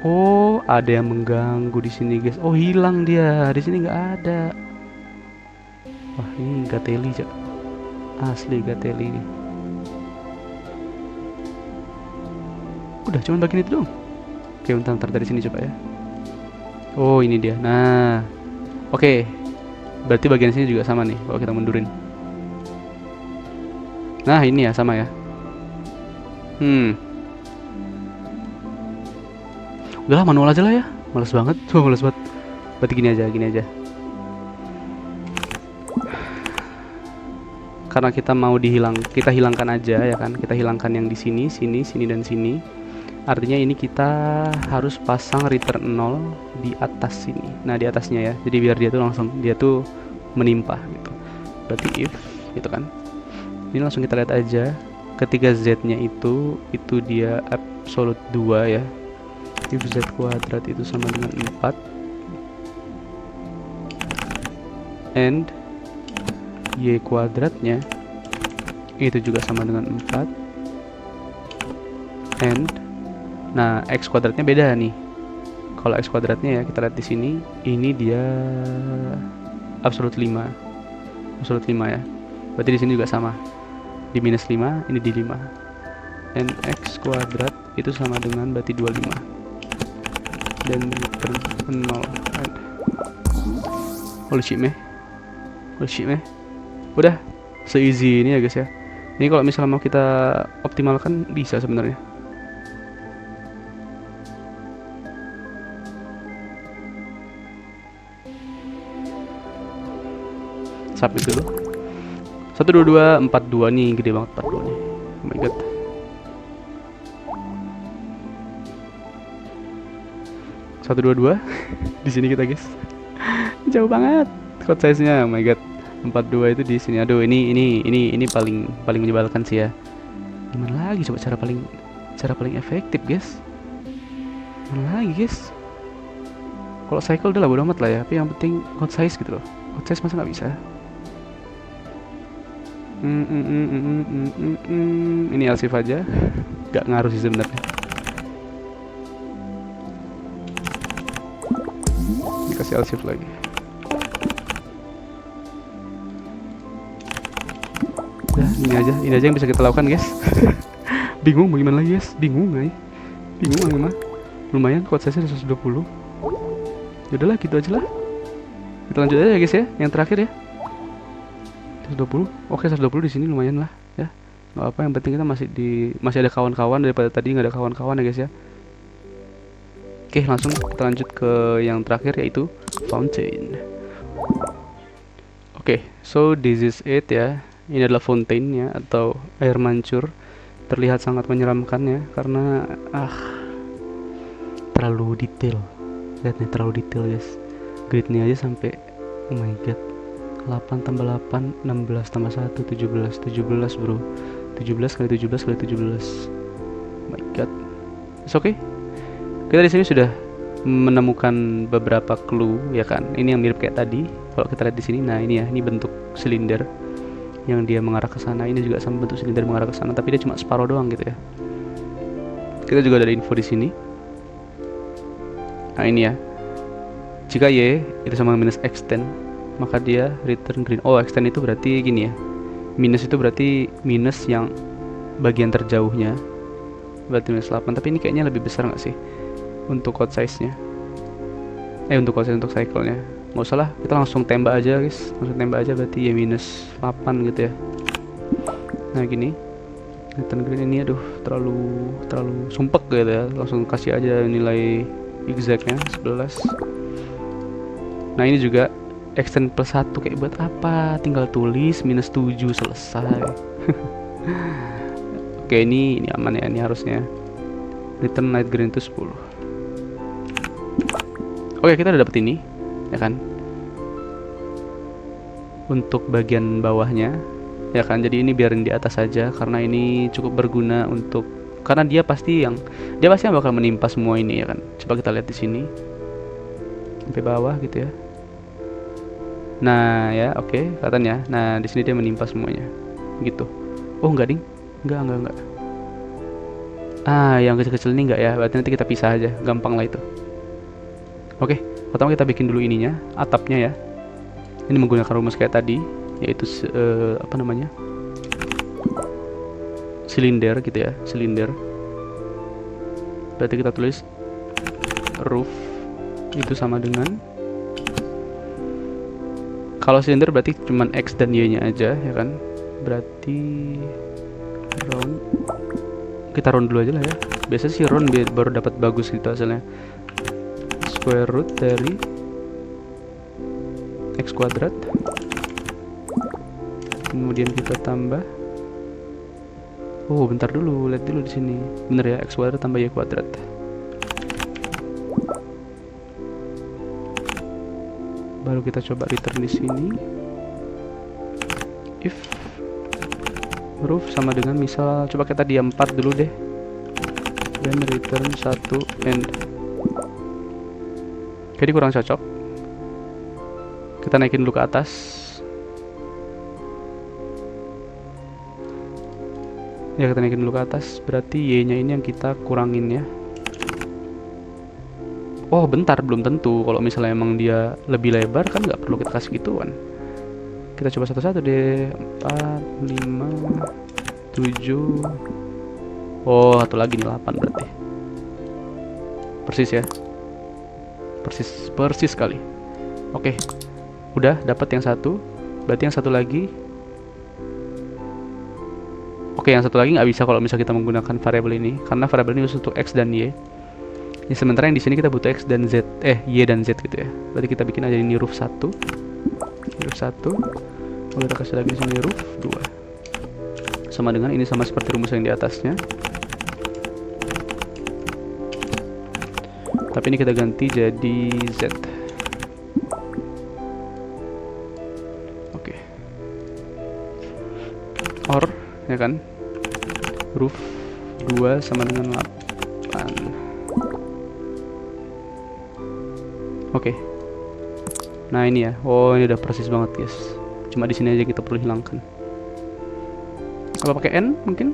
Oh, ada yang mengganggu di sini guys. Oh, hilang dia. Di sini nggak ada. Wah, ini nggak teli, Cak. Asli Gateli ini. Udah cuman bagian itu dong. Oke, bentar dari sini coba ya. Oh, ini dia. Nah, oke. Berarti bagian sini juga sama nih kalau kita mundurin. Nah, ini ya sama ya. Udahlah manual aja lah ya. Males banget. Coba males banget. Berarti gini aja. Karena kita mau kita hilangkan aja ya kan. Kita hilangkan yang di sini, sini dan sini. Artinya ini kita harus pasang return 0 di atas sini. Nah, di atasnya ya. Jadi biar dia tuh menimpa gitu. Berarti if gitu kan. Ini langsung kita lihat aja. Ketika z-nya itu dia absolute 2 ya. If z kuadrat itu sama dengan 4 and y kuadratnya itu juga sama dengan 4 and nah x kuadratnya beda nih. Kalau x kuadratnya ya kita lihat di sini, ini dia absolute 5 ya. Berarti di sini juga sama, di minus 5, ini di 5 and x kuadrat itu sama dengan berarti 25 dan return 0. Holy shit meh. Udah se-easy ini ya guys ya. Ini kalau misalnya mau kita optimalkan bisa sebenarnya. Submit dulu. 12242 nih, gede banget 42 nih. Oh my god. Satu dua dua di sini kita guys. Jauh banget code size-nya. Oh my god. 42 itu di sini. Aduh, ini paling menyebalkan sih ya. Gimana lagi coba cara paling efektif, guys? Gimana lagi, guys? Kalau cycle udah lah bodo amat lah ya, tapi yang penting code size gitu loh. Code size masa nggak bisa? Ini else aja. Gak ngaruh sih sebenarnya. Dikasih else lagi. Udah, ini aja yang bisa kita lakukan guys. Bingung mau gimana lagi guys? Bingung mah. Lumayan code size-nya 120. Yaudahlah gitu aja lah. Kita lanjut aja ya guys ya, yang terakhir ya. 120. Oke, 120 di sini lumayan lah ya. Nggak apa, yang penting kita masih ada kawan-kawan daripada tadi nggak ada kawan-kawan ya guys ya. Oke, langsung kita lanjut ke yang terakhir yaitu fountain. Oke, so this is it ya. Ini adalah fountain-nya atau air mancur. Terlihat sangat menyeramkan ya karena terlalu detail. Lihat nih, terlalu detail guys. Grid-nya aja sampai, oh my god, 8 tambah 8 16 tambah 1 17 bro. 17 kali 17 kali 17. Oh my god. It's okay. Kita di sini sudah menemukan beberapa clue ya kan. Ini yang mirip kayak tadi. Kalau kita lihat di sini, nah ini ya, ini bentuk silinder yang dia mengarah ke sana. Ini juga sama bentuk silinder mengarah ke sana, tapi dia cuma separuh doang gitu ya. Kita juga ada info di sini. Nah ini ya, jika y itu sama minus extend, maka dia return green. Oh, extend itu berarti gini ya, minus itu berarti minus yang bagian terjauhnya, berarti minus 8. Tapi ini kayaknya lebih besar nggak sih untuk code size-nya? Untuk code size, untuk cycle-nya nggak usah lah, kita langsung tembak aja guys. Langsung tembak aja, berarti y minus 8 gitu ya. Nah gini, return green ini aduh terlalu sumpek gitu ya. Langsung kasih aja nilai exactnya 11. Nah ini juga extend plus 1, kayak buat apa? Tinggal tulis minus 7 selesai. Oke, ini aman ya, ini harusnya. Return light green itu 10. Oke, kita udah dapet ini ya kan, untuk bagian bawahnya ya kan. Jadi ini biarin di atas saja karena ini cukup berguna untuk, karena dia pasti yang bakal menimpa semua ini ya kan. Coba kita lihat di sini sampai bawah gitu ya. Nah ya, oke, kelihatan ya. Nah di sini dia menimpa semuanya gitu. Oh enggak ding, enggak. Yang kecil-kecil ini enggak ya, berarti nanti kita pisah aja, gampang lah itu. Oke, pertama kita bikin dulu ininya, atapnya ya. Ini menggunakan rumus kayak tadi, yaitu silinder gitu ya, silinder. Berarti kita tulis roof itu sama dengan, kalau silinder berarti cuman X dan Y nya aja ya kan. Berarti round, kita round dulu aja lah ya. Biasanya sih round baru dapat bagus gitu hasilnya. Square root dari X kuadrat, kemudian kita tambah, oh bentar dulu, lihat dulu di sini, bener ya, X kuadrat tambah Y kuadrat. Baru kita coba return di sini. If roof sama dengan, misal coba kita diam 4 dulu deh, dan return 1 and. Jadi kurang cocok. Kita naikin dulu ke atas. Ya, kita naikin dulu ke atas. Berarti Y-nya ini yang kita kurangin ya. Oh bentar, belum tentu. Kalau misalnya emang dia lebih lebar kan nggak perlu kita kasih gituan. Kita coba satu-satu deh. 4, 5, 7. Oh, satu lagi nih 8 berarti. Persis ya. Persis sekali. Oke. Udah dapat yang satu. Berarti yang satu lagi. Oke, yang satu lagi nggak bisa kalau misalnya kita menggunakan variabel ini, karena variabel ini khusus untuk X dan Y. Ya, sementara yang di sini kita butuh X dan Z, Y dan Z gitu ya. Berarti kita bikin aja ini roof 1. Roof 1. Lalu kita kasih lagi di sini roof 2. Sama dengan ini, sama seperti rumus yang di atasnya. Tapi ini kita ganti jadi Z. Oke. Or, ya kan? Roof 2 sama dengan 8. Oke. Nah ini ya. Oh ini udah persis banget guys. Cuma di sini aja kita perlu hilangkan. Apa pakai N mungkin?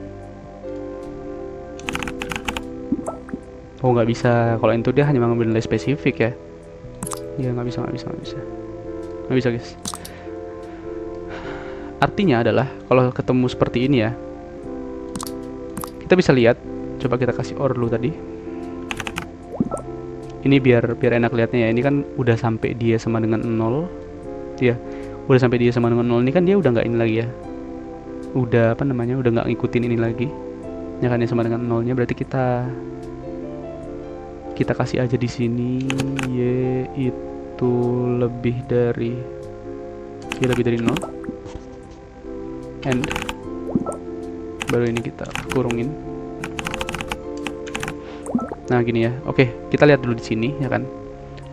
Oh nggak bisa. Kalau itu dia hanya mengambil nilai spesifik ya. Ya nggak bisa guys. Artinya adalah kalau ketemu seperti ini ya, kita bisa lihat. Coba kita kasih OR dulu tadi. Ini biar enak lihatnya ya. Ini kan udah sampai dia sama dengan 0. Ya, udah sampai dia sama dengan 0. Ini kan dia udah nggak ini lagi ya. Udah apa namanya? Udah nggak ngikutin ini lagi. Ya kan, dia sama dengan 0-nya. Berarti kita kasih aja di sini Y itu lebih dari 0. And baru ini kita kurungin. Nah gini ya. Oke, kita lihat dulu di sini ya kan.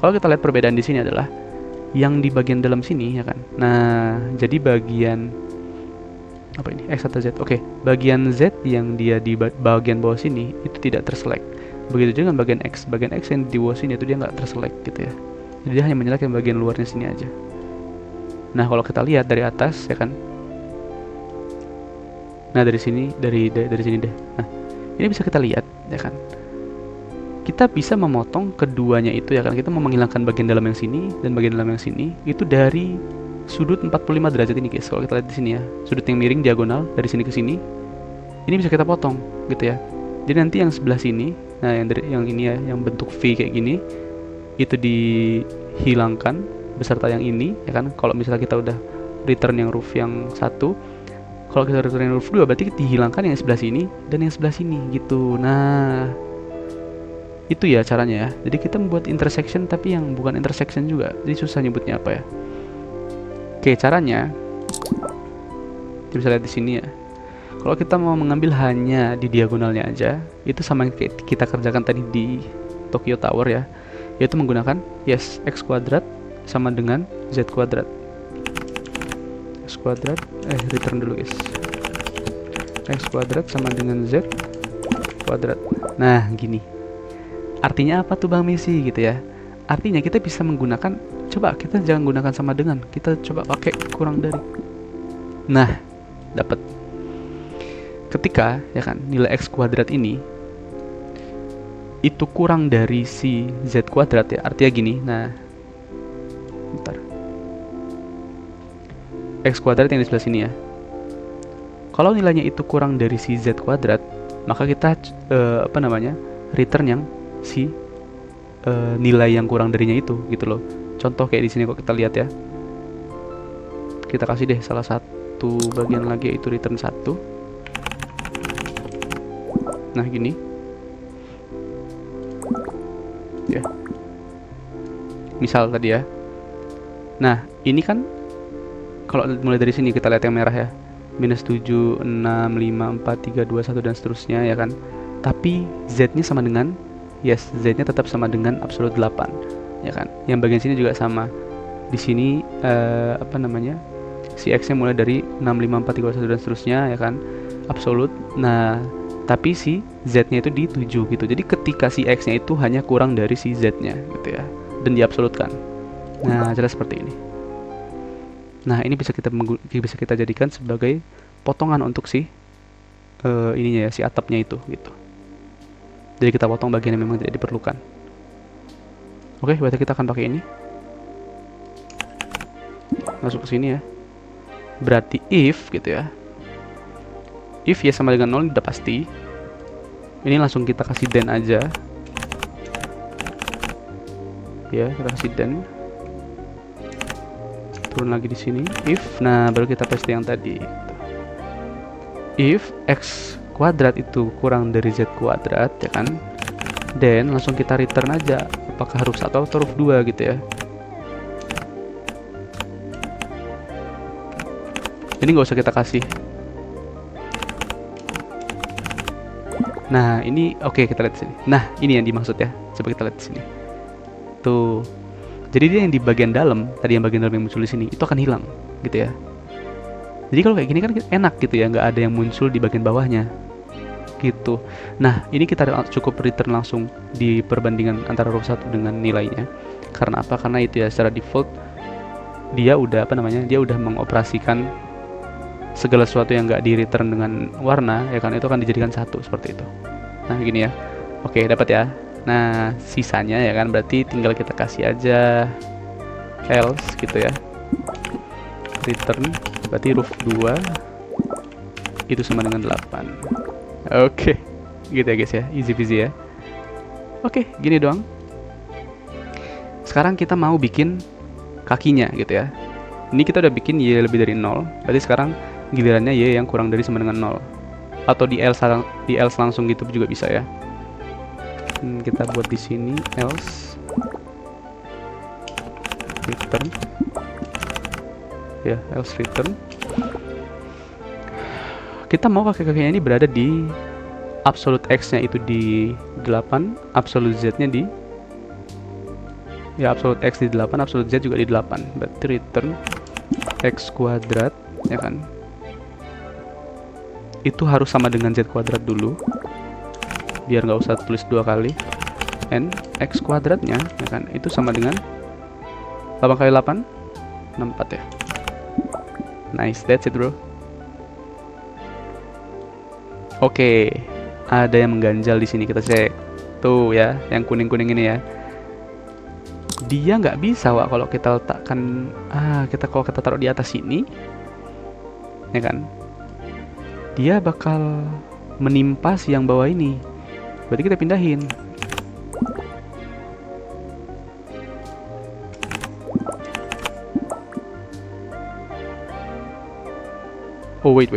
Kalau kita lihat perbedaan di sini adalah yang di bagian dalam sini ya kan. Nah, jadi bagian apa ini? X atau Z? Oke, bagian Z yang dia di bagian bawah sini itu tidak terselect. Begitu juga dengan bagian X. Bagian X yang di bawah sini itu dia nggak terselect gitu ya. Jadi dia hanya menyelect yang bagian luarnya sini aja. Nah, kalau kita lihat dari atas ya kan. Nah, dari sini dari sini deh. Nah, ini bisa kita lihat ya kan. Kita bisa memotong keduanya itu ya kan. Kita mau menghilangkan bagian dalam yang sini dan bagian dalam yang sini itu dari sudut 45 derajat ini guys. Kalau kita lihat di sini ya, sudut yang miring diagonal dari sini ke sini, ini bisa kita potong gitu ya. Jadi nanti yang sebelah sini, nah yang ini ya, yang bentuk V kayak gini, itu dihilangkan beserta yang ini ya kan. Kalau misalnya kita udah return yang roof yang 1, kalau kita return yang roof 2 berarti dihilangkan yang sebelah sini dan yang sebelah sini gitu. Nah, itu ya caranya ya. Jadi kita membuat intersection tapi yang bukan intersection juga. Jadi susah nyebutnya apa ya. Oke, caranya kita bisa lihat di sini ya. Kalau kita mau mengambil hanya di diagonalnya aja, itu sama yang kita kerjakan tadi di Tokyo Tower ya, yaitu menggunakan X kuadrat sama dengan Z kuadrat. X kuadrat, return dulu guys. X kuadrat sama dengan Z kuadrat. Nah gini, artinya apa tuh Bang Messi gitu ya. Artinya kita bisa menggunakan, coba kita jangan gunakan sama dengan, kita coba pakai kurang dari. Nah dapat. Ketika ya kan nilai X kuadrat ini itu kurang dari si Z kuadrat ya, artinya gini. Nah bentar, X kuadrat yang di sebelah sini ya, Kalau nilainya itu kurang dari si z kuadrat, maka kita return yang si nilai yang kurang darinya itu gitu loh. Contoh kayak di sini kok kita lihat ya. Kita kasih deh salah satu bagian lagi yaitu return 1. Nah, gini. Ya. Misal tadi ya. Nah, ini kan kalau mulai dari sini kita lihat yang merah ya. -7, 6, 5, 4, 3, 2, 1 dan seterusnya ya kan. Tapi z-nya sama dengan z-nya tetap sama dengan absolut 8 ya kan. Yang bagian sini juga sama. Di sini si x-nya mulai dari 6, 5, 4, 3, 2, 1 dan seterusnya ya kan. Absolut. Nah, tapi si z-nya itu di 7 gitu. Jadi ketika si x-nya itu hanya kurang dari si z-nya gitu ya. Dan diabsolutkan. Nah, jelas seperti ini. Nah, ini bisa kita jadikan sebagai potongan untuk si ininya ya, si atapnya itu gitu. Jadi kita potong bagian yang memang tidak diperlukan. Oke, berarti kita akan pakai ini. Masuk ke sini ya. Berarti if gitu ya. If y sama dengan 0 udah pasti. Ini langsung kita kasih then aja. Ya, kita kasih then. Turun lagi di sini. If, nah baru kita paste yang tadi. If x kuadrat itu kurang dari z kuadrat ya kan, then langsung kita return aja apakah huruf 1 atau huruf 2 gitu ya. Ini nggak usah kita kasih. Nah ini oke, kita lihat di sini. Nah ini yang dimaksud ya, coba kita lihat di sini tuh. Jadi dia yang di bagian dalam tadi, yang bagian dalam yang muncul di sini itu akan hilang gitu ya. Jadi kalau kayak gini kan enak gitu ya, nggak ada yang muncul di bagian bawahnya gitu. Nah, ini kita cukup return langsung di perbandingan antara huruf 1 dengan nilainya. Karena apa? Karena itu ya secara default dia udah dia udah mengoperasikan segala sesuatu yang nggak di return dengan warna ya kan, itu akan dijadikan 1 seperti itu. Nah, gini ya. Oke, dapat ya. Nah, sisanya ya kan berarti tinggal kita kasih aja else gitu ya. Return berarti huruf 2 itu sama dengan 8. Oke, gitu ya guys ya, easy peasy ya. Oke, gini doang. Sekarang kita mau bikin kakinya gitu ya. Ini kita udah bikin y lebih dari 0, berarti sekarang gilirannya y yang kurang dari sama dengan 0. Atau di else langsung gitu juga bisa ya. Kita buat di sini else return. Ya, else return. Kita mau kaki-kakinya ini berada di absolute x-nya itu di 8, absolute z-nya di absolute x di 8, absolute z juga di 8. Berarti return x kuadrat ya kan. Itu harus sama dengan z kuadrat dulu. Biar nggak usah tulis 2 kali. And x kuadratnya ya kan itu sama dengan 8 kali 8 64 ya. Nice, that's it bro. Oke, ada yang mengganjal di sini, kita cek. Tuh ya, yang kuning-kuning ini ya. Dia nggak bisa Wak kalau kita letakkan kalau kita taruh di atas sini. Ya kan? Dia bakal menimpa si yang bawah ini. Berarti kita pindahin. Oh, wait.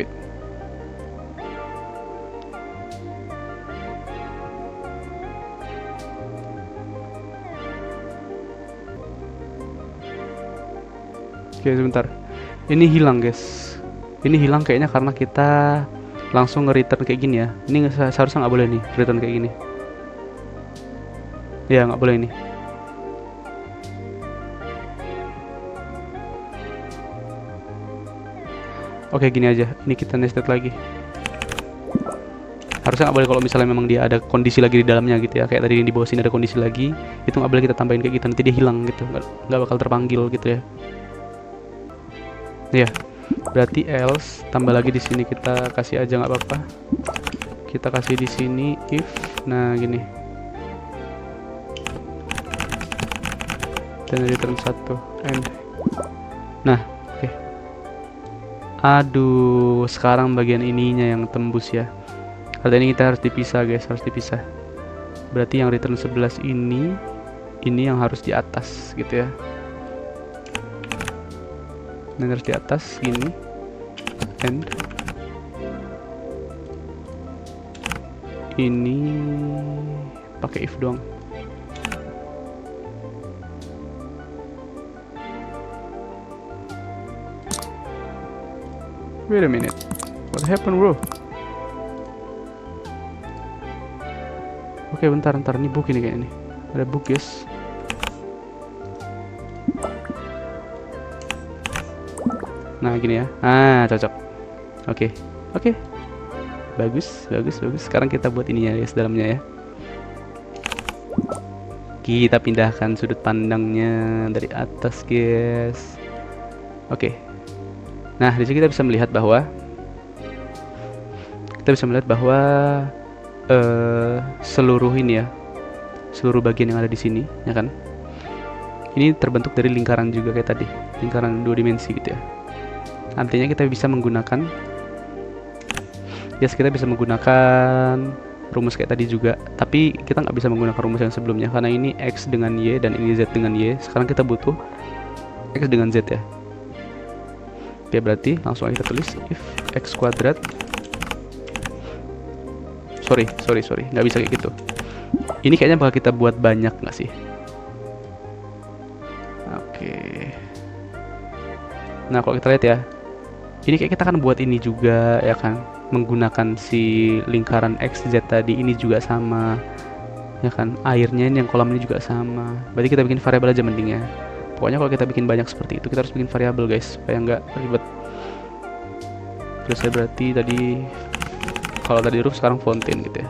Oke, sebentar. Ini hilang, guys. Ini hilang kayaknya karena kita langsung nge-return kayak gini ya. Ini seharusnya nggak boleh nih, return kayak gini. Ya, nggak boleh ini. Oke, gini aja. Ini kita nested lagi. Harusnya nggak boleh kalau misalnya memang dia ada kondisi lagi di dalamnya gitu ya. Kayak tadi yang di bawah sini ada kondisi lagi. Itu nggak boleh kita tambahin kayak gitu. Nanti dia hilang gitu. Nggak bakal terpanggil gitu ya. Ya, berarti else tambah lagi di sini kita kasih aja nggak apa-apa. Kita kasih di sini if, nah gini. Dan return 1 and. Nah, oke. Aduh, sekarang bagian ininya yang tembus ya. Kali ini kita harus dipisah guys, harus dipisah. Berarti yang return 11 ini yang harus di atas gitu ya. Ini harus di atas gini. And ini pakai if doang. Wait a minute, what happened bro? Oke bentar, ini bug ini kayaknya nih. Ada bug guys. Nah gini ya, cocok. Oke. Bagus. Sekarang kita buat ininya guys, dalamnya ya. Kita pindahkan sudut pandangnya dari atas guys. Oke. Nah di sini kita bisa melihat bahwa seluruh ini ya, seluruh bagian yang ada di sini ya kan, ini terbentuk dari lingkaran juga kayak tadi, lingkaran 2 dimensi gitu ya. Artinya kita bisa menggunakan rumus kayak tadi juga, tapi kita nggak bisa menggunakan rumus yang sebelumnya karena ini X dengan Y dan ini Z dengan Y. Sekarang kita butuh X dengan Z ya. Oke, berarti langsung aja kita tulis if X kuadrat. Sorry, nggak bisa kayak gitu. Ini kayaknya bakal kita buat banyak nggak sih? Oke. Nah kalau kita lihat ya, ini kayak kita akan buat ini juga ya kan, menggunakan si lingkaran XZ tadi. Ini juga sama ya kan, airnya ini yang kolam ini juga sama. Berarti kita bikin variabel aja mending ya. Pokoknya kalau kita bikin banyak seperti itu, kita harus bikin variabel guys, supaya nggak ribet. Terus ya berarti tadi, kalau tadi roof sekarang fountain gitu ya.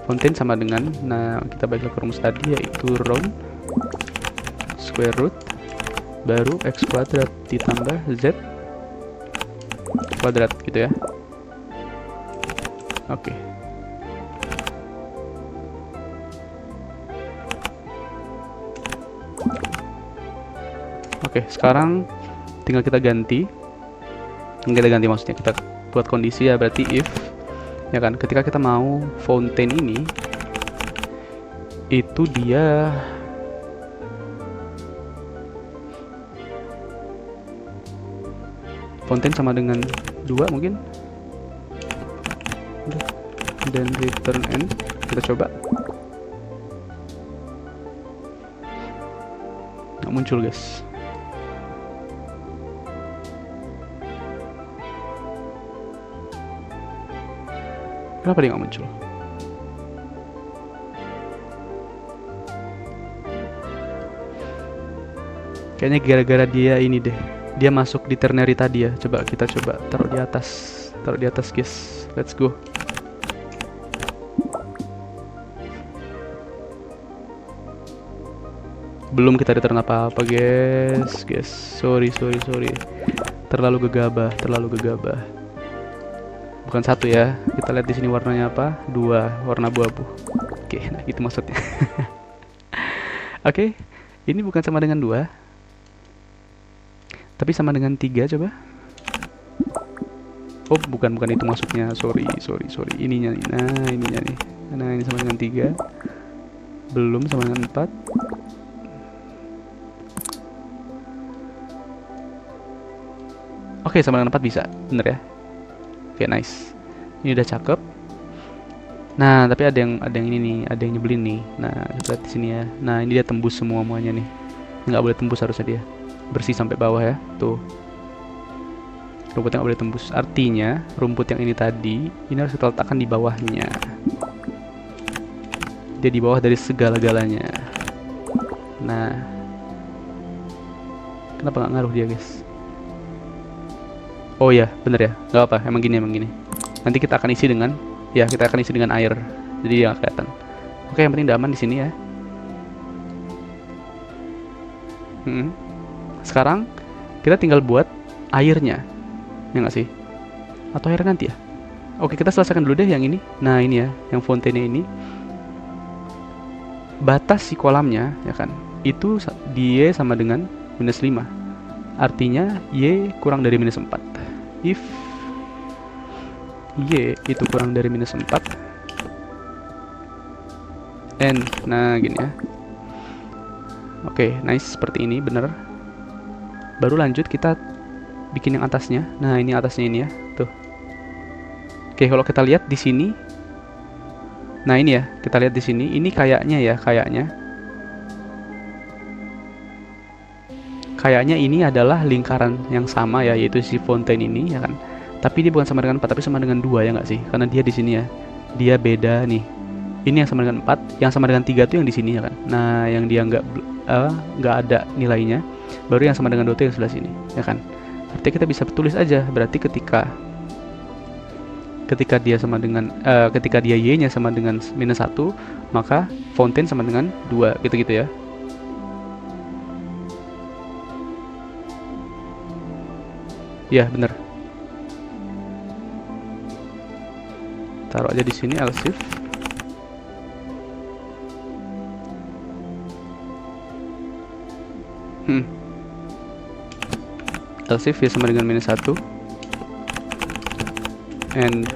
Fountain sama dengan, nah kita balik ke rumus tadi yaitu round square root baru x kuadrat ditambah z kuadrat gitu ya. Oke. Oke, sekarang tinggal kita ganti. Maksudnya kita buat kondisi ya, berarti if ya kan, ketika kita mau fountain ini itu dia fountain sama dengan 2 mungkin, dan return n. Kita coba, nggak muncul guys. Kenapa dia nggak muncul? Kayaknya gara-gara dia ini deh, dia masuk di ternary tadi ya. Coba kita taruh di atas guys. Let's go. Belum kita return apa-apa guys. Sorry. Terlalu gegabah. Bukan 1 ya. Kita lihat di sini warnanya apa? 2, warna abu-abu. Oke, nah itu maksudnya. Oke, ini bukan sama dengan 2, tapi sama dengan 3 coba. Oh, bukan itu maksudnya. Sorry. Ininya nih. Nah, ininya nih. Nah, ini sama dengan 3. Belum sama dengan 4. Oke, sama dengan 4 bisa. Bener ya? Oke, nice. Ini udah cakep. Nah, tapi ada yang ini nih, ada yang nyebelin nih. Nah, kita lihat di sini ya. Nah, ini dia tembus semuanya nih. Nggak boleh tembus harusnya dia. Bersih sampai bawah ya. Tuh. Rumputnya nggak boleh tembus. Artinya, rumput yang ini tadi, ini harus kita letakkan di bawahnya. Dia di bawah dari segala-galanya. Nah. Kenapa nggak ngaruh dia, guys? Oh ya, bener ya, nggak apa, emang gini. Nanti kita akan isi dengan, air, jadi ya kelihatan. Oke, yang penting udah aman di sini ya. Sekarang kita tinggal buat airnya, ya nggak sih? Atau air nanti ya? Oke, kita selesaikan dulu deh yang ini. Nah ini ya, yang fountainnya ini. Batas si kolamnya, ya kan? Itu dia sama dengan -5. Artinya Y kurang dari -4. if Y itu kurang dari minus 4 N. Nah gini ya. Oke, nice, seperti ini, bener. Baru lanjut kita bikin yang atasnya. Nah ini atasnya ini ya, tuh. Oke, kalau kita lihat di sini, nah ini ya, kita lihat di sini, ini kayaknya ya, kayaknya ini adalah lingkaran yang sama ya, yaitu si fontaine ini ya kan. Tapi dia bukan sama dengan 4, tapi sama dengan 2 ya nggak sih? Karena dia di sini ya, dia beda nih. Ini yang sama dengan 4, yang sama dengan 3 tuh yang di sini ya kan. Nah, yang dia nggak ada nilainya, baru yang sama dengan 2 tuh yang sebelah sini ya kan. Artinya kita bisa tulis aja, berarti ketika dia sama dengan ketika dia y-nya sama dengan minus 1, maka fontaine sama dengan 2 gitu-gitu ya. Ya, bener. Taruh aja di sini else if else if ya sama dengan minus 1 and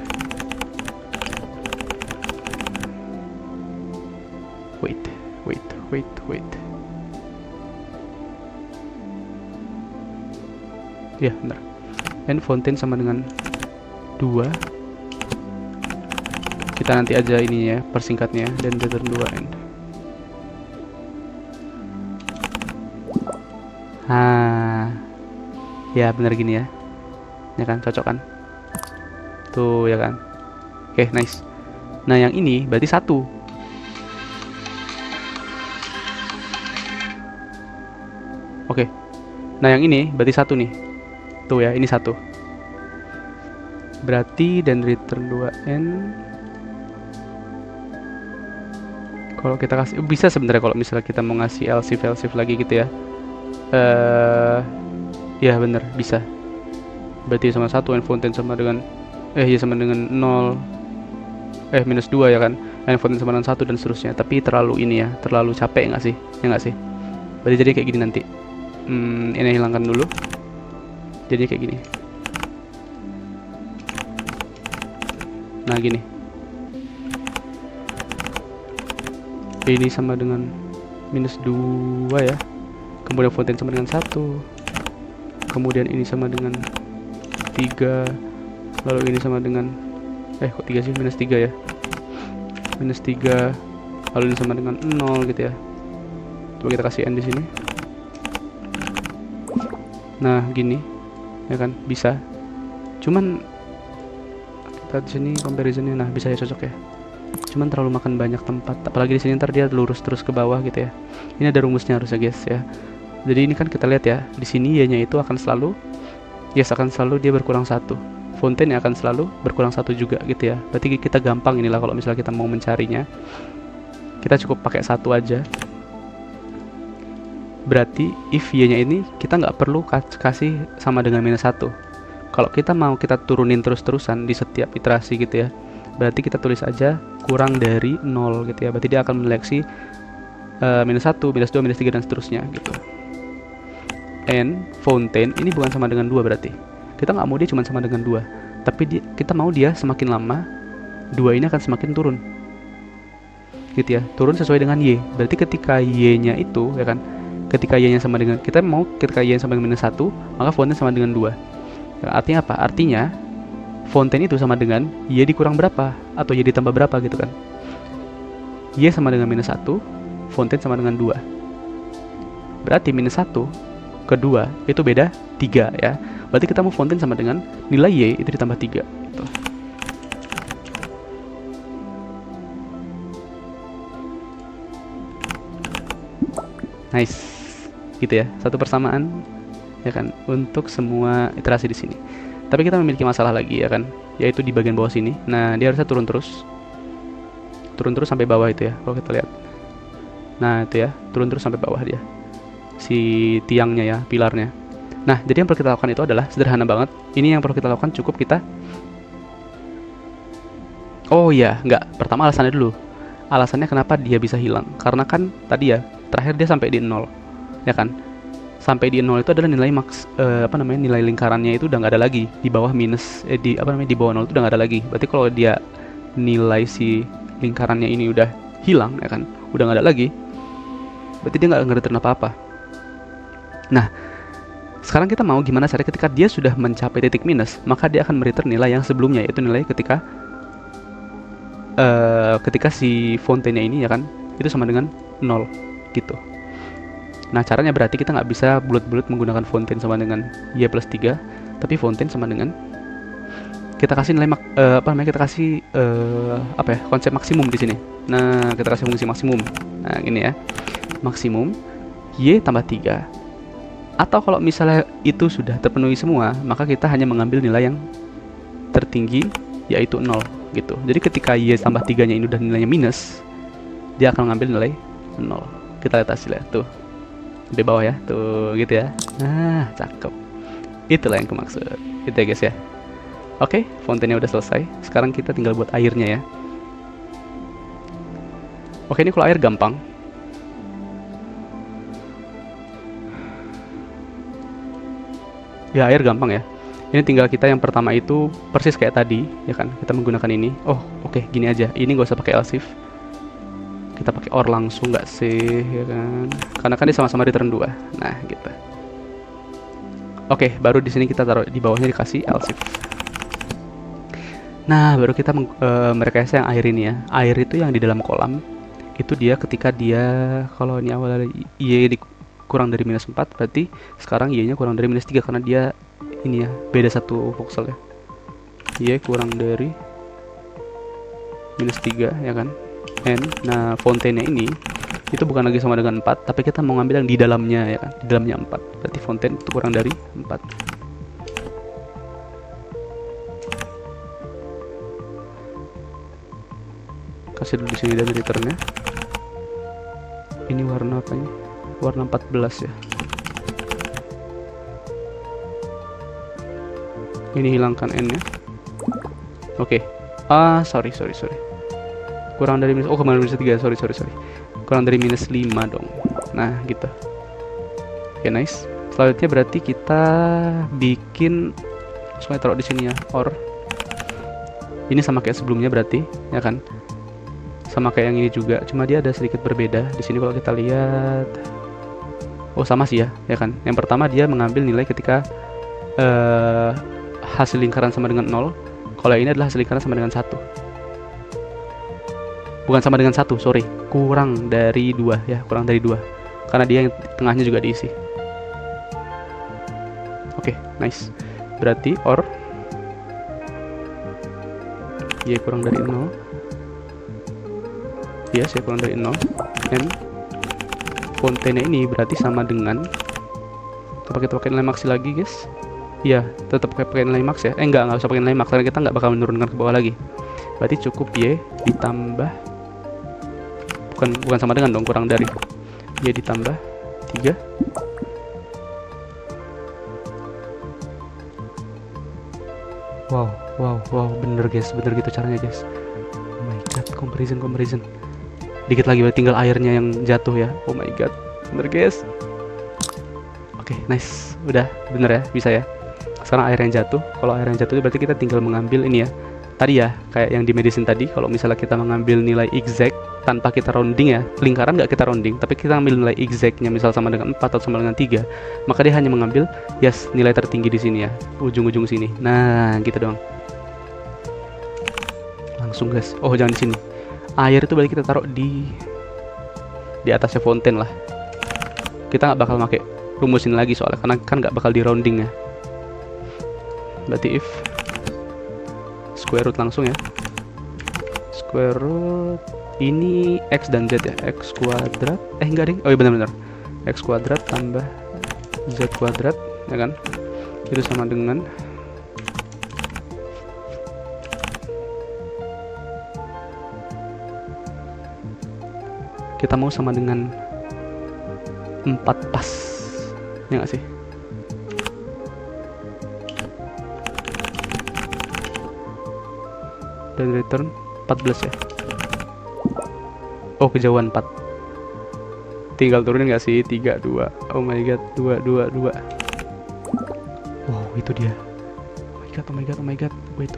wait ya bener, and fontaine sama dengan 2. Kita nanti aja ini ya persingkatnya, dan return 2 end. Ya bener gini ya kan, cocok kan tuh ya kan. Oke, nice. Nah yang ini berarti 1. Oke, nah yang ini berarti 1 nih, tuh ya, ini 1 berarti, dan return 2n. Kalau kita kasih, bisa sebenarnya kalau misalnya kita mau ngasih else if lagi gitu ya. Ya bener, bisa. Berarti sama 1, and fontaine sama dengan ya sama dengan 0, minus 2 ya kan, and fontaine sama dengan 1 dan seterusnya. Tapi terlalu ini ya, terlalu capek nggak sih? Ya nggak sih? Berarti jadi kayak gini nanti. Ini hilangkan dulu. Jadi kayak gini. Nah gini. Ini sama dengan minus 2 ya. Kemudian fontaine sama dengan 1. Kemudian ini sama dengan 3. Lalu ini sama dengan kok 3 sih? Minus 3 ya. Minus 3. Lalu ini sama dengan 0 gitu ya. Coba kita kasih n di sini. Nah, gini. Ya kan? Bisa. Cuman kita di sini comparisonnya, nah bisa ya, cocok ya. Cuman terlalu makan banyak tempat. Apalagi di sini ntar dia lurus terus ke bawah gitu ya. Ini ada rumusnya harusnya guys ya. Jadi ini kan kita lihat ya, di sini y-nya itu akan selalu dia berkurang 1. Fontaine akan selalu berkurang 1 juga gitu ya. Berarti kita gampang inilah kalau misalnya kita mau mencarinya. Kita cukup pakai 1 aja. Berarti if y-nya ini kita nggak perlu kasih sama dengan minus 1. Kalau kita mau kita turunin terus-terusan di setiap iterasi gitu ya, berarti kita tulis aja kurang dari 0 gitu ya. Berarti dia akan menyeleksi minus 1, minus 2, minus 3 dan seterusnya gitu. And fontaine ini bukan sama dengan 2 berarti. Kita nggak mau dia cuma sama dengan 2, tapi kita mau dia semakin lama 2 ini akan semakin turun. Gitu ya, turun sesuai dengan y. Berarti ketika y-nya itu ya kan, ketika y-nya sama dengan, ketika y-nya sama dengan minus 1, maka fontaine sama dengan 2. Artinya apa? Artinya fontaine itu sama dengan y dikurang berapa atau y ditambah berapa gitu kan. Y sama dengan minus 1, fontaine sama dengan 2. Berarti minus 1 ke 2 itu beda 3 ya. Berarti kita mau fontaine sama dengan nilai y itu ditambah 3 gitu. Nice. Gitu ya, satu persamaan ya kan untuk semua iterasi di sini. Tapi kita memiliki masalah lagi ya kan, yaitu di bagian bawah sini. Nah, dia harusnya turun terus sampai bawah itu ya, kalau kita lihat. Nah, itu ya, turun terus sampai bawah dia. Si tiangnya ya, pilarnya. Nah, jadi yang perlu kita lakukan itu adalah sederhana banget. Ini yang perlu kita lakukan, cukup kita. Oh iya, enggak. Pertama alasannya dulu. Alasannya kenapa dia bisa hilang? Karena kan tadi ya, terakhir dia sampai di 0. Ya kan? sampai di 0 itu adalah nilai nilai lingkarannya itu udah nggak ada lagi. Di bawah di bawah 0 itu udah nggak ada lagi. Berarti kalau dia nilai si lingkarannya ini udah hilang, ya kan, udah nggak ada lagi, berarti dia nggak nge-return apa-apa. Nah, sekarang kita mau gimana caranya ketika dia sudah mencapai titik minus, maka dia akan mereturn nilai yang sebelumnya, yaitu nilai ketika si fountainnya ini, ya kan, itu sama dengan 0 gitu. Nah, caranya berarti kita nggak bisa bulat-bulat menggunakan fountain sama dengan y plus 3, tapi fountain sama dengan kita kasih nilai kita kasih konsep maksimum di sini. Nah, kita kasih fungsi maksimum. Nah, gini ya. Maksimum y tambah 3. Atau kalau misalnya itu sudah terpenuhi semua, maka kita hanya mengambil nilai yang tertinggi, yaitu 0 gitu. Jadi ketika y tambah 3-nya ini udah nilainya minus, dia akan mengambil nilai 0. Kita lihat hasilnya tuh. Di bawah ya, tuh gitu ya. Nah, cakep. Itulah yang kumaksud. Itu ya guys ya. Oke, fountainnya udah selesai. Sekarang kita tinggal buat airnya ya. Oke, ini kalau air gampang. Ya, air gampang ya. Ini tinggal kita yang pertama itu persis kayak tadi, ya kan? Kita menggunakan ini. Oh, oke, gini aja. Ini gak usah pakai else if. Kita pakai or langsung nggak sih, ya kan? Karena kan dia sama-sama return 2. Nah, gitu. Oke, baru di sini kita taruh di bawahnya dikasih else if. Nah, baru kita merekayasa yang air ini ya. Air itu yang di dalam kolam, itu dia ketika dia, kalau ini awalnya y kurang dari minus 4, berarti sekarang y-nya kurang dari minus 3, karena dia ini ya, beda 1 voxel ya. Y kurang dari minus 3, ya kan. N, nah fountainnya ini, itu bukan lagi sama dengan 4, tapi kita mau ngambil yang di dalamnya, ya kan. Di dalamnya 4, berarti fountain itu kurang dari 4. Kasih dulu di sini dan returnnya. Ini warna apa ini? Warna 14 ya. Ini hilangkan n-nya. Oke. Sorry. Kurang dari minus, kemarin minus 3, sorry. Kurang dari minus 5 dong. Nah, gitu. Oke, nice. Selanjutnya berarti kita bikin, semuanya taruh di sini ya, or. Ini sama kayak sebelumnya berarti, ya kan? Sama kayak yang ini juga, cuma dia ada sedikit berbeda. Di sini kalau kita lihat, oh sama sih ya kan. Yang pertama dia mengambil nilai ketika hasil lingkaran sama dengan 0. Kalau ini adalah hasil lingkaran sama dengan 1. Bukan sama dengan 1, sorry. Kurang dari 2 ya, kurang dari 2. Karena dia yang tengahnya juga diisi. Oke, nice. Berarti or y kurang dari 0. Ya, saya kurang dari 0. And fountainnya ini berarti sama dengan, coba kita pakai nilai max lagi guys. Iya, tetap pakai nilai max ya. Enggak usah pakai nilai max, karena kita nggak bakal menurunkan ke bawah lagi. Berarti cukup y ditambah, bukan sama dengan dong, kurang dari y ditambah 3. Wow, bener guys, bener gitu caranya guys. Oh my god, comparison. Dikit lagi tinggal airnya yang jatuh ya. Oh my god, bener guys. Oke, nice, udah bener ya, bisa ya. Sekarang air yang jatuh. Kalau air yang jatuh itu berarti kita tinggal mengambil ini ya. Tadi ya, kayak yang di medicine tadi, kalau misalnya kita mengambil nilai exact tanpa kita rounding ya, lingkaran nggak kita rounding, tapi kita ambil nilai exactnya misal sama dengan 4 atau sama dengan 3, maka dia hanya mengambil nilai tertinggi di sini ya, ujung-ujung sini. Nah, gitu doang. Langsung guys. Oh, jangan di sini. Air itu berarti kita taruh di atasnya fountain lah. Kita nggak bakal pakai rumusin lagi soalnya, karena kan nggak bakal di rounding ya. Berarti if square root langsung ya. Square root ini x dan z ya, x kuadrat. Enggak ding. Oh iya benar-benar. X kuadrat tambah z kuadrat, ya kan? Itu sama dengan kita mau sama dengan 4 pas, ya nggak sih? Dan return 14 ya. Oh, kejauhan 4. Tinggal turunin nggak sih? 3 2. Oh my god, 2 2 2. Wow, itu dia. Oh my god, oh my god, oh my god. Wait.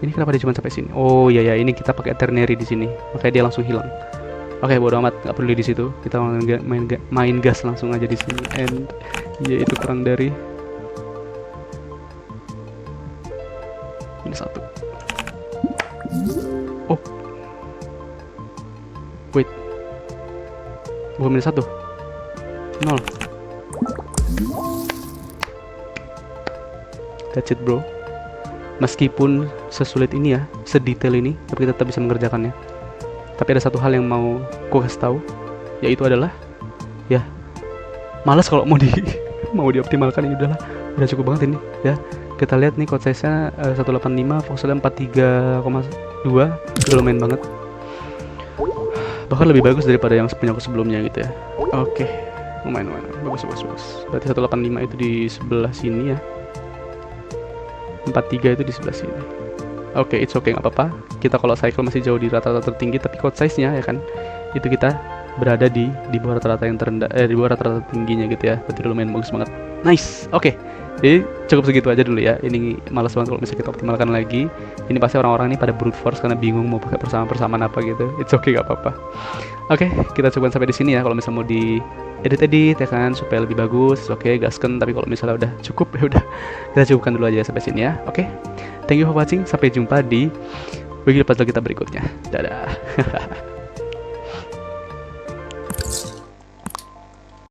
Ini kenapa dia cuma sampai sini? Oh iya ya, ini kita pakai ternary di sini. Makanya dia langsung hilang. Oke, bodo amat, nggak perlu di situ. Kita main gas langsung aja di sini. And ya itu kurang dari ini 1. Oh. Wait. Bukan minus 1. 0. That's it, bro. Meskipun sesulit ini ya, sedetail ini, tapi kita tetap bisa mengerjakannya. Tapi ada satu hal yang mau ku kasih tahu, yaitu adalah ya, malas kalau mau mau dioptimalkan. Ini udah cukup banget ini ya. Kita lihat nih code size-nya 185, voxelnya 43,2, udah lumayan banget. Bahkan lebih bagus daripada yang punya aku sebelumnya gitu ya. Oke, lumayan bagus. Berarti 185 itu di sebelah sini ya. 43 itu di sebelah sini. Oke, it's okay, nggak apa-apa. Kita kalau cycle masih jauh di rata-rata tertinggi, tapi code size-nya ya kan, itu kita berada di bawah rata-rata yang terendah, di bawah rata-rata tingginya gitu ya. Berarti udah lumayan bagus banget. Nice. Oke. Jadi cukup segitu aja dulu ya. Ini malas banget kalau misalnya kita optimalkan lagi. Ini pasti orang-orang ini pada brute force karena bingung mau pakai persamaan apa gitu. It's okay, nggak apa-apa. Oke, kita coba sampai di sini ya. Kalau misalnya mau di edit ya kan supaya lebih bagus. Oke, gasken. Tapi kalau misalnya udah cukup ya udah kita cukupkan dulu aja sampai sini ya. Oke. Thank you for watching. Sampai jumpa di video puzzle kita berikutnya. Dadah.